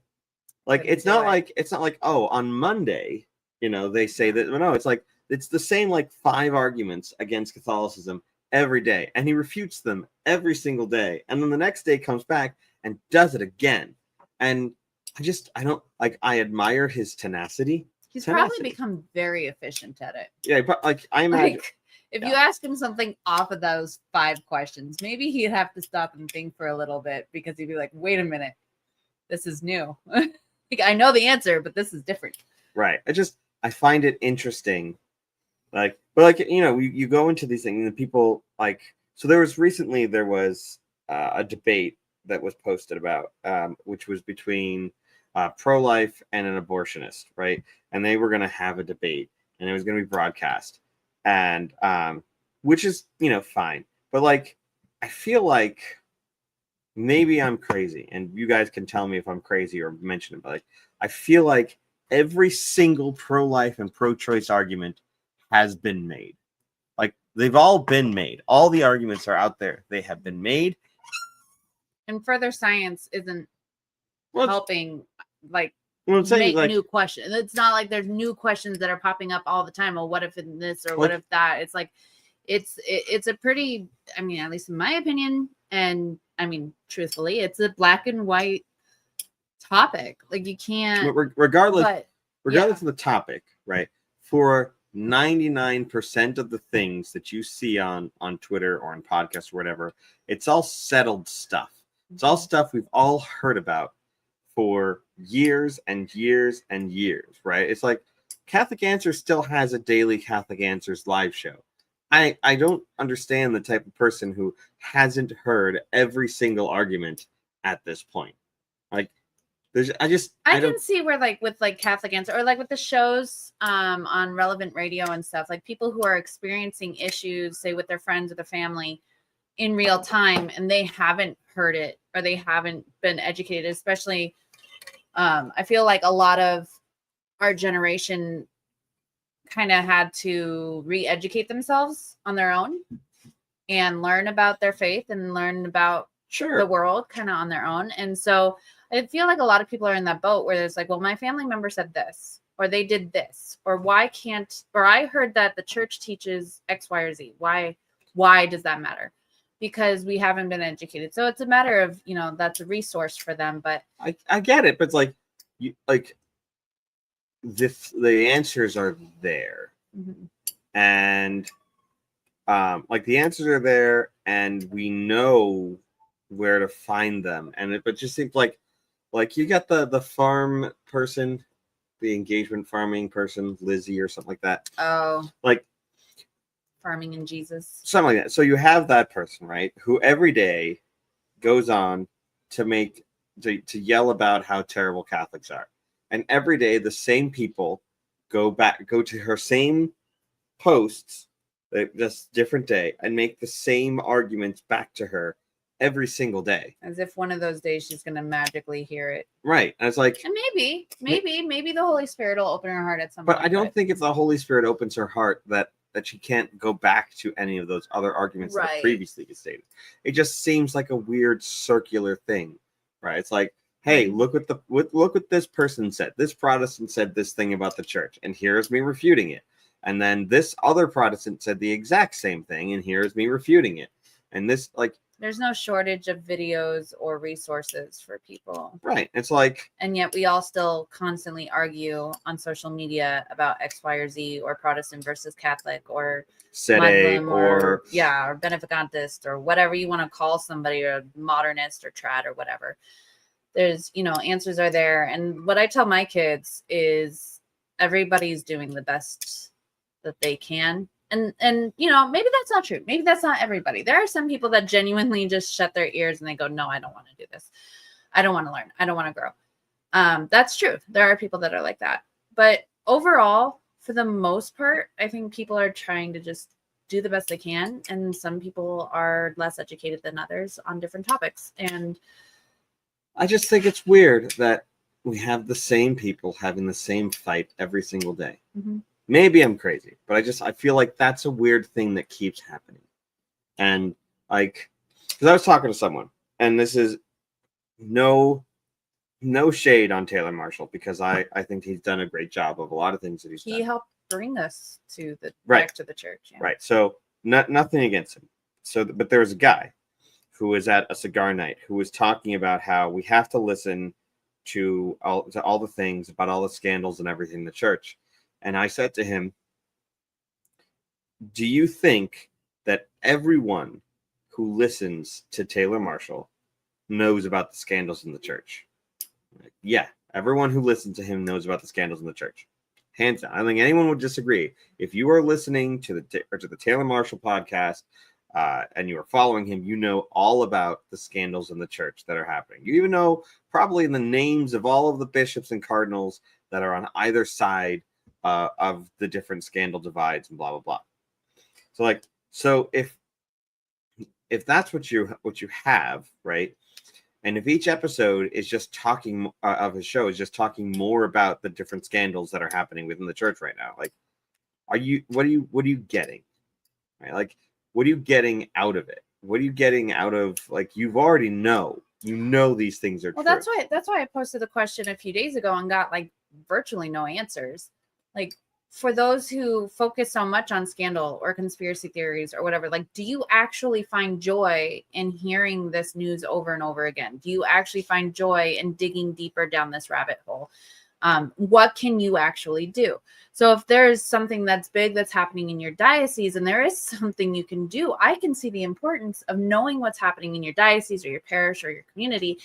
Like it's not like oh, on Monday, they say that. No, it's like it's the same 5 arguments against Catholicism every day, and he refutes them every single day, and then the next day comes back and does it again. And I don't I admire his tenacity. He's probably become very efficient at it. Yeah, but I imagine if you ask him something off of those 5 questions, maybe he'd have to stop and think for a little bit, because he'd be like, wait a minute, this is new. I know the answer, but this is different. Right. I find it interesting. You go into these things and people so there was a debate that was posted about, which was between pro-life and an abortionist, right? And they were going to have a debate, and it was going to be broadcast, and which is fine, but I feel like maybe I'm crazy, and you guys can tell me if I'm crazy or mention it, but I feel like every single pro-life and pro-choice argument has been made. They've all been made. All the arguments are out there. They have been made. And further science isn't helping make new questions. It's not like there's new questions that are popping up all the time. Well, what if in this, or what if that? It's it's a pretty, at least in my opinion, and truthfully, it's a black and white topic. You can't, regardless of the topic, right? For 99% of the things that you see on Twitter or on podcasts or whatever, it's all settled stuff. It's all stuff we've all heard about for years and years and years, right? It's like Catholic Answers still has a daily Catholic Answers live show. I don't understand the type of person who hasn't heard every single argument at this point. Like, there's I I don't can see where like with like Catholic Answer or like with the shows on relevant radio and stuff, like people who are experiencing issues, say with their friends or their family in real time, and they haven't heard it or they haven't been educated, especially I feel like a lot of our generation kind of had to re-educate themselves on their own and learn about their faith and learn about sure the world kind of on their own. And so I feel like a lot of people are in that boat where there's like, well, my family member said this, or they did this, or why can't, or I heard that the church teaches X, Y, or Z. Why does that matter? Because we haven't been educated. So it's a matter of, you know, that's a resource for them. But I get it, but it's like you like the answers are there. mm-hmm. And like the answers are there and we know where to find them. And it just seems like you got the farm person, the engagement farming person, Lizzie or something like that. Oh, like farming in Jesus. something like that. So you have that person, right, who every day goes on to yell about how terrible Catholics are. And every day the same people go to her same posts, just different day, and make the same arguments back to her every single day. As if one of those days she's going to magically hear it. Right. And it's like, and maybe the Holy Spirit will open her heart at some but point. I don't think if the Holy Spirit opens her heart that she can't go back to any of those other arguments that Right. previously been stated. It just seems like a weird circular thing, right? It's like, hey, look what this person said. This Protestant said this thing about the church, and here's me refuting it. And then this other Protestant said the exact same thing, and here's me refuting it. And this, like, there's no shortage of videos or resources for people. right. It's like, and yet we all still constantly argue on social media about X, Y, or Z, or Protestant versus Catholic, or Muslim, or Beneficantist, or whatever you want to call somebody, or modernist or trad or whatever. There's, you know, answers are there. And what I tell my kids is everybody's doing the best that they can. And you know, maybe that's not true. Maybe that's not everybody. There are some people that genuinely just shut their ears and they go, no, I don't want to do this. I don't want to learn. I don't want to grow. That's true. There are people that are like that. But overall, for the most part, I think people are trying to just do the best they can. And some people are less educated than others on different topics. And I just think it's weird that we have the same people having the same fight every single day. mm-hmm. Maybe I'm crazy, but I feel like that's a weird thing that keeps happening. And like, because I was talking to someone, and this is no shade on Taylor Marshall, because I think he's done a great job of a lot of things that he's done. He helped bring us to the Right. back to the church. Yeah. Right. So nothing against him. So, but there was a guy who was at a cigar night who was talking about how we have to listen to all the things about all the scandals and everything in the church. And I said to him, do you think that everyone who listens to Taylor Marshall knows about the scandals in the church? Like, yeah, everyone who listens to him knows about the scandals in the church. Hands down. I think anyone would disagree. If you are listening to the Taylor Marshall podcast and you are following him, you know all about the scandals in the church that are happening. You even know probably the names of all of the bishops and cardinals that are on either side of the different scandal divides and blah blah blah. So if that's what you have, right, and if each episode is just talking of his show is just talking more about the different scandals that are happening within the church right now, like, what are you getting, right? Like, what are you getting out of it? What are you getting out of, like, you've already know these things are true. That's why I posted the question a few days ago and got like virtually no answers. Like, for those who focus so much on scandal or conspiracy theories or whatever, like, do you actually find joy in hearing this news over and over again? Do you actually find joy in digging deeper down this rabbit hole? What can you actually do? So if there's something that's big that's happening in your diocese and there is something you can do, I can see the importance of knowing what's happening in your diocese or your parish or your community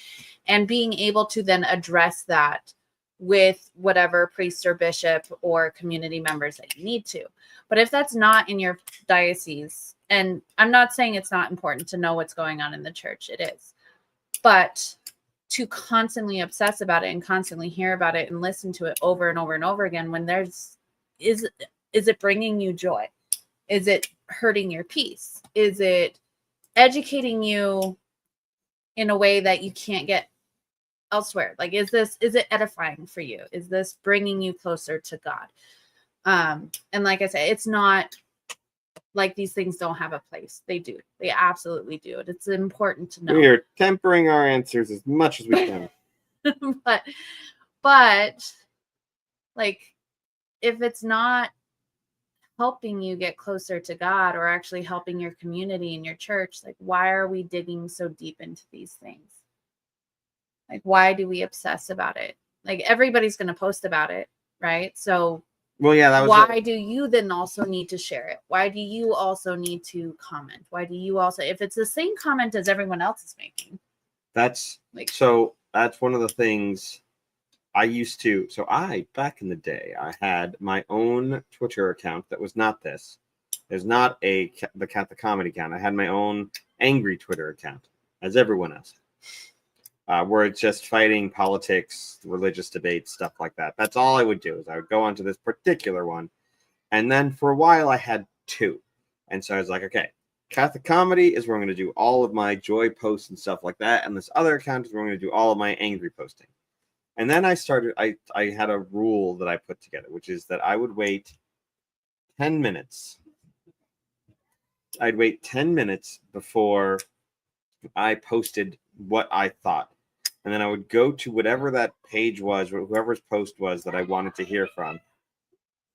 and being able to then address that with whatever priest or bishop or community members that you need to. But if that's not in your diocese, and I'm not saying it's not important to know what's going on in the church, it is, but to constantly obsess about it and constantly hear about it and listen to it over and over and over again, when there's, is it bringing you joy? Is it hurting your peace? Is it educating you in a way that you can't get elsewhere? Like, is it edifying for you? Is this bringing you closer to God? And like I said, it's not like these things don't have a place. They do. They absolutely do. It's important to know. We are tempering our answers as much as we can. but like, if it's not helping you get closer to God or actually helping your community and your church, like, why are we digging so deep into these things? Like, why do we obsess about it? Like, everybody's going to post about it, right? So well, yeah, that was why do you then also need to share it? Why do you also need to comment? Why do you also, if it's the same comment as everyone else is making? That's like, so that's one of the things I used to. So back in the day, I had my own Twitter account that was not this. There's not the Catholic Comedy account. I had my own angry Twitter account, as everyone else. Where it's just fighting politics, religious debates, stuff like that. That's all I would do, is I would go onto this particular one. And then for a while I had two. And so I was like, okay, Catholic Comedy is where I'm going to do all of my joy posts and stuff like that. And this other account is where I'm going to do all of my angry posting. And then I had a rule that I put together, which is that I would wait 10 minutes. I'd wait 10 minutes before I posted what I thought. And then I would go to whatever that page was, whoever's post was that I wanted to hear from.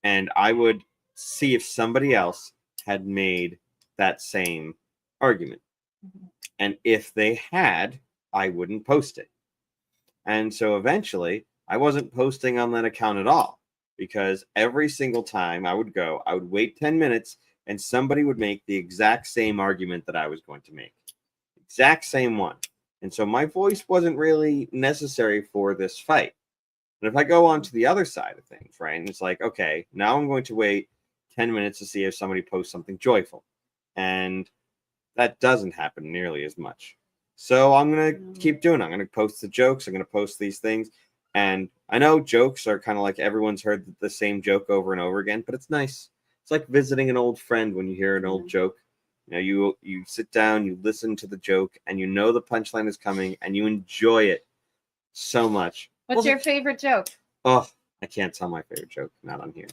And I would see if somebody else had made that same argument. And if they had, I wouldn't post it. And so eventually I wasn't posting on that account at all, because every single time I would wait 10 minutes and somebody would make the exact same argument that I was going to make. Exact same one. And so my voice wasn't really necessary for this fight. But if I go on to the other side of things, right, and it's like, okay, now I'm going to wait 10 minutes to see if somebody posts something joyful. And that doesn't happen nearly as much. So I'm going to keep doing it. I'm going to post the jokes. I'm going to post these things. And I know jokes are kind of like everyone's heard the same joke over and over again, but it's nice. It's like visiting an old friend when you hear an old joke. You know, you sit down, you listen to the joke, and you know the punchline is coming, and you enjoy it so much. What's your favorite joke? Oh, I can't tell my favorite joke. Not on here.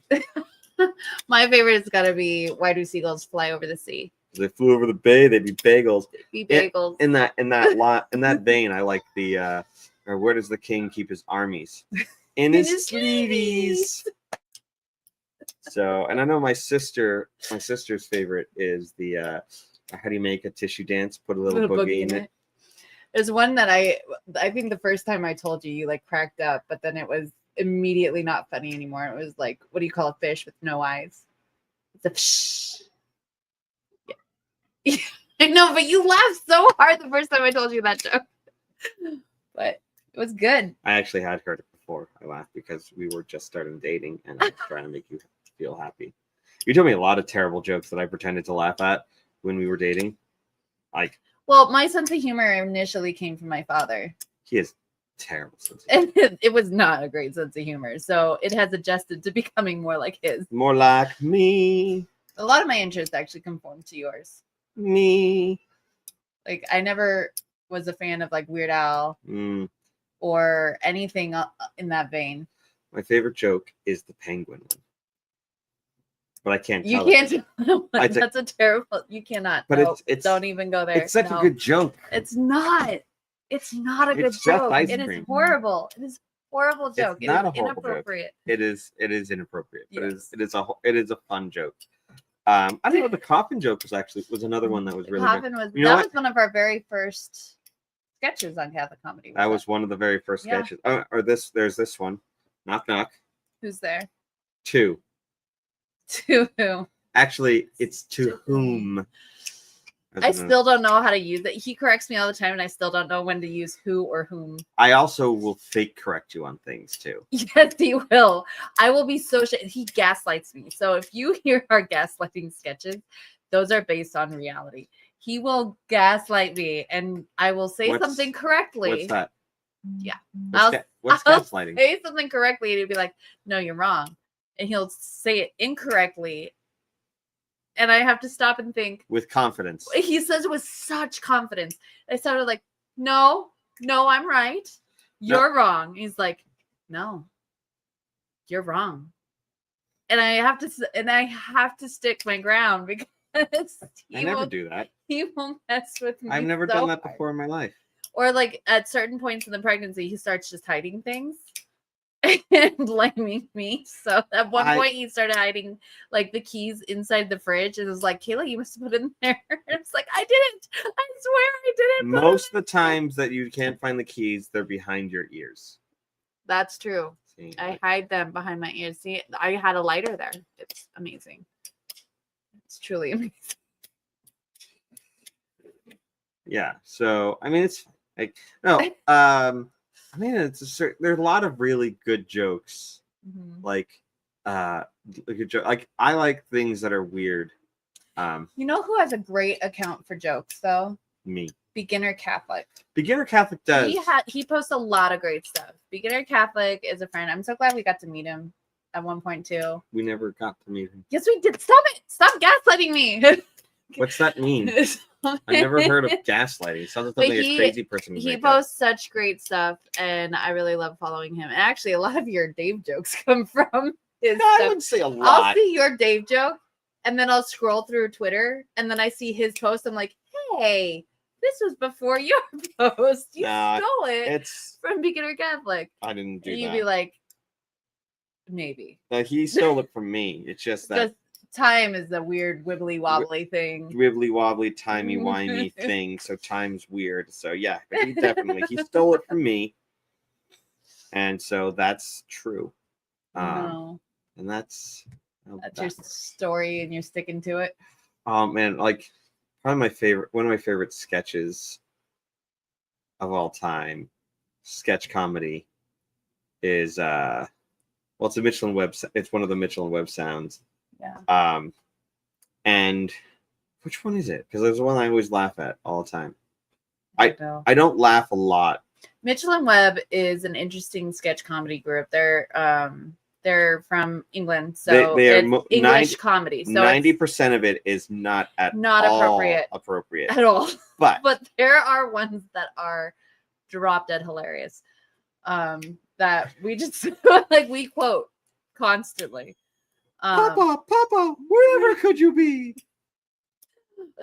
My favorite has got to be, why do seagulls fly over the sea? If they flew over the bay, they'd be bagels. Be bagels. In that vein, I like the or where does the king keep his armies? In his sleeveys. So, and I know my sister's favorite is the how do you make a tissue dance? Put a little boogie in it. There's one that I think the first time I told you, you like cracked up, but then it was immediately not funny anymore. It was like, what do you call a fish with no eyes? It's a psh. Yeah. I know, but you laughed so hard the first time I told you that joke. But it was good. I actually had heard it before. I laughed because we were just starting dating, and I was trying to make you feel happy. You told me a lot of terrible jokes that I pretended to laugh at when we were dating. Like, well, my sense of humor initially came from my father. He has terrible sense of humor. And it was not a great sense of humor. So it has adjusted to becoming more like his. More like me. A lot of my interests actually conform to yours. Me. Like, I never was a fan of like Weird Al or anything in that vein. My favorite joke is the penguin one. But I can't You tell can't it. tell it. That's a terrible, you cannot. But no, it's don't even go there. It's such a good joke. It's not. It's not a good It's just joke. ice It cream. is horrible. It is a horrible joke. It's not it a is horrible inappropriate. joke. It is inappropriate. But Yes. it is a fun joke. I don't know. The coffin joke was another one that was really Coffin good. was one of our very first sketches on Catholic Comedy. That was one of the very first sketches. There's this one. Knock knock. Who's there? 2. To who? Actually, it's to To whom. I still don't know how to use it. He corrects me all the time, and I still don't know when to use who or whom. I also will fake correct you on things too. Yes, he will. I will be so he gaslights me. So if you hear our gaslighting sketches, those are based on reality. He will gaslight me, and I will say something correctly. What's that? Yeah. What's I'll gaslighting? say something correctly, and he'll be like, "No, you're wrong," and he'll say it incorrectly, and I have to stop and think. With confidence. He says it with such confidence. I started like, "No, I'm right. You're wrong." He's like, "No, you're wrong," and I have to stick my ground because I never do that. He won't mess with me. I've never done that before in my life. Or like at certain points in the pregnancy, he starts just hiding things and blaming me. So at one point, he started hiding like the keys inside the fridge, and it was like, "Kayla, you must have put it in there." It's like, I didn't. I swear I didn't. Most of the times that you can't find the keys, they're behind your ears. That's true. See, I hide them behind my ears. See, I had a lighter there. It's amazing. It's truly amazing. Yeah. So I mean, it's like no. I mean, there's a lot of really good jokes. Mm-hmm. Like a good joke. Like I like things that are weird. You know who has a great account for jokes though? Me. Beginner Catholic. Beginner Catholic does. He posts a lot of great stuff. Beginner Catholic is a friend. I'm so glad we got to meet him at one point too. We never got to meet him. Yes, we did. Stop it! Stop gaslighting me. What's that mean? I never heard of gaslighting. Sounds like something a crazy person would He make posts such great stuff, and I really love following him. And actually, a lot of your Dave jokes come from his I stuff. wouldn't say a lot. I'll see your Dave joke, and then I'll scroll through Twitter, and then I see his post. I'm like, hey, this was before your post. You stole it. It's from Beginner Catholic. I didn't do and that. You'd be like, maybe. He stole it from me. It's just that time is a weird wibbly wobbly thing. Wibbly wobbly, timey wimey thing. So time's weird. So yeah, but he stole it from me. And so that's true. No. And that's your story and you're sticking to it. Oh man, like probably one of my favorite sketches of all time, sketch comedy, is it's a Mitchell and Webb. It's one of the Mitchell and Webb sounds. Yeah. And which one is it? Because there's one I always laugh at all the time. I don't laugh a lot. Mitchell and Webb is an interesting sketch comedy group. They're from England, so they it's English comedy. So 90% of it is not appropriate at all. But there are ones that are drop dead hilarious. That we just like we quote constantly. Papa, wherever could you be?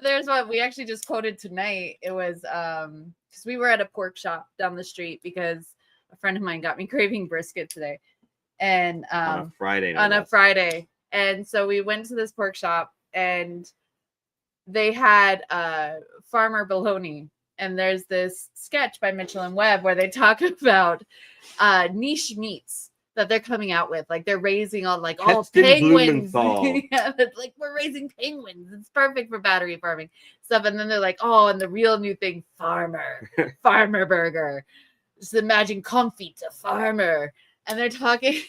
There's one we actually just quoted tonight. It was because we were at a pork shop down the street because a friend of mine got me craving brisket today. And on a Friday. And so we went to this pork shop and they had farmer bologna. And there's this sketch by Mitchell and Webb where they talk about niche meats that they're coming out with. Like they're raising all penguins. Yeah, it's like we're raising penguins. It's perfect for battery farming stuff. And then they're like, oh, and the real new thing, farmer burger. Just imagine comfy to farmer. And they're talking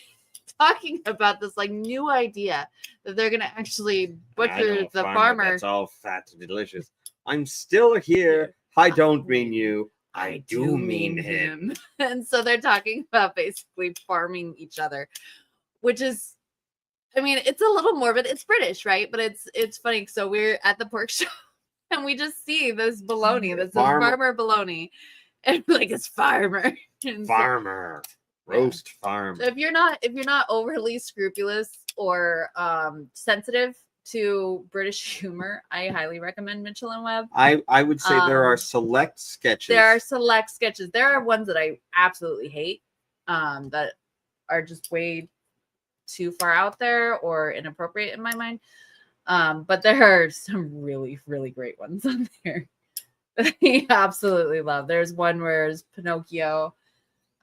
about this like new idea that they're gonna actually butcher the farmer. That's all fat and delicious. I'm still here. I don't mean you. I do mean him. And so they're talking about basically farming each other, which is, I mean, it's a little morbid. It's British, right? But it's funny. So we're at the pork shop and we just see this bologna. This is farmer bologna, and like it's farmer. Farmer. Roast farm. So if you're not overly scrupulous or sensitive to British humor, I highly recommend Mitchell and Webb. I would say there are select sketches. There are ones that I absolutely hate, that are just way too far out there or inappropriate in my mind. But there are some really, really great ones on there that I absolutely love. There's one where it's Pinocchio.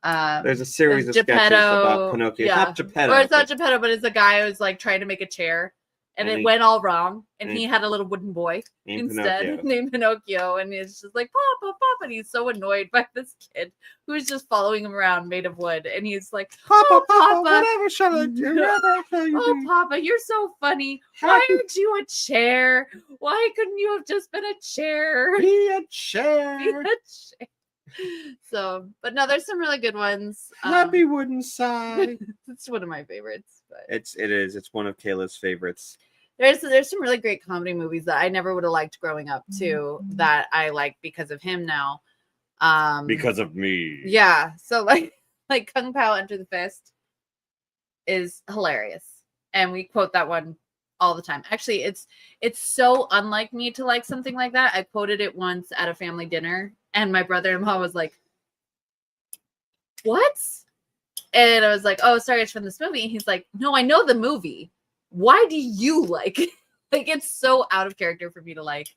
There's a series of sketches Geppetto, about Pinocchio. yeah. It's not Geppetto. Or it's not Geppetto, but it's a guy who's like trying to make a chair, and it went all wrong, and he had a little wooden boy instead named Pinocchio, and it's just like Papa, Papa, and he's so annoyed by this kid who's just following him around made of wood, and he's like, Papa, Papa, whatever shall I do? Whatever shall you oh do? Papa, you're so funny. Why aren't you a chair? Why couldn't you have just been a chair? Be a chair. Be a chair. So, but no, there's some really good ones. Happy wooden side. It's one of my favorites. But It is. It's one of Kayla's favorites. there's some really great comedy movies that I never would have liked growing up too, that I like because of him now. Because of me. Yeah. So like Kung Pao Enter the Fist is hilarious, and we quote that one all the time. Actually, it's so unlike me to like something like that. I quoted it once at a family dinner, and my brother-in-law was like, "What?" And I was like, "Oh, sorry, it's from this movie." And he's like, "No, I know the movie. Why do you like it?" Like, it's so out of character for me to like.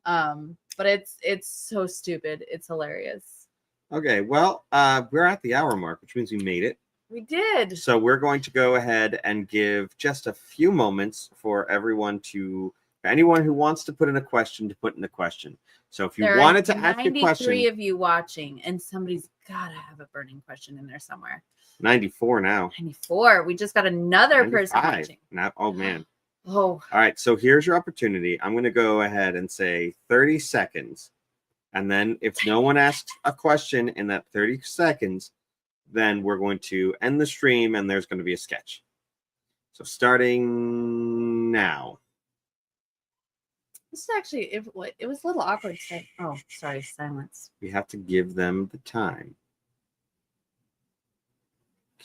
But it's so stupid. It's hilarious. Okay, well, we're at the hour mark, which means we made it. We did. So we're going to go ahead and give just a few moments for anyone who wants to put in a question to put in a question. So if you wanted to ask a question, 93 of you watching, and somebody's gotta have a burning question in there somewhere. 94 now. 94. We just got another 95. person watching. Now, oh man. Oh. All right, so here's your opportunity. I'm going to go ahead and say 30 seconds. And then if no one asks a question in that 30 seconds, then we're going to end the stream and there's going to be a sketch. So starting now. This is actually, it was a little awkward to say. Oh, sorry, silence. We have to give them the time.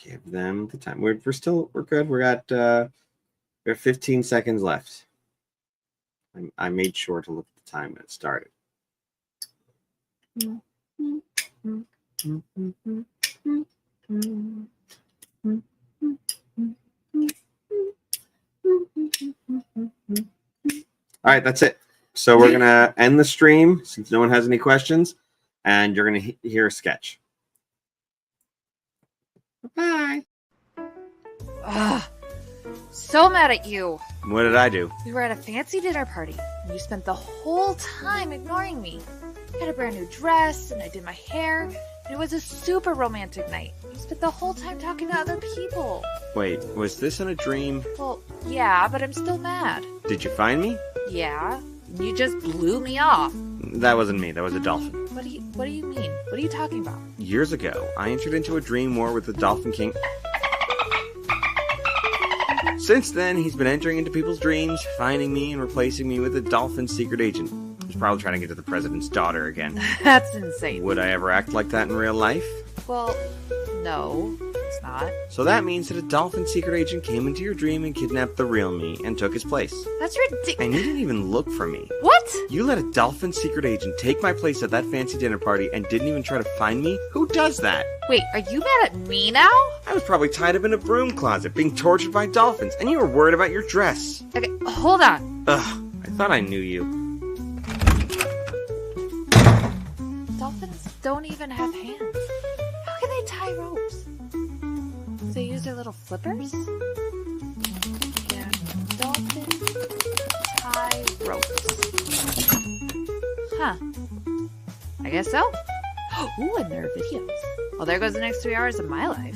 Give them the time. We're good. We have 15 seconds left. I made sure to look at the time when it started. All right, that's it. So we're going to end the stream since no one has any questions, and you're going to hear a sketch. Bye. Ugh. So mad at you. What did I do? We were at a fancy dinner party, and you spent the whole time ignoring me. I had a brand new dress, and I did my hair, and it was a super romantic night. You spent the whole time talking to other people. Wait, was this in a dream? Well, yeah, but I'm still mad. Did you find me? Yeah, you just blew me off. That wasn't me. That was a dolphin. What do you mean? What are you talking about? Years ago, I entered into a dream war with the Dolphin King. Since then, he's been entering into people's dreams, finding me and replacing me with a dolphin secret agent. He's probably trying to get to the president's daughter again. That's insane. Would I ever act like that in real life? Well, no, it's not. So that means that a dolphin secret agent came into your dream and kidnapped the real me and took his place. That's ridiculous. And you didn't even look for me. What? You let a dolphin secret agent take my place at that fancy dinner party and didn't even try to find me? Who does that? Wait, are you mad at me now? I was probably tied up in a broom closet being tortured by dolphins, and you were worried about your dress. Okay, hold on. Ugh, I thought I knew you. Dolphins don't even have hands. How can they tie ropes? Do they use their little flippers? Yeah, dolphins tie ropes. Huh. I guess so. Ooh, and there are videos. Well, there goes the next 3 hours of my life.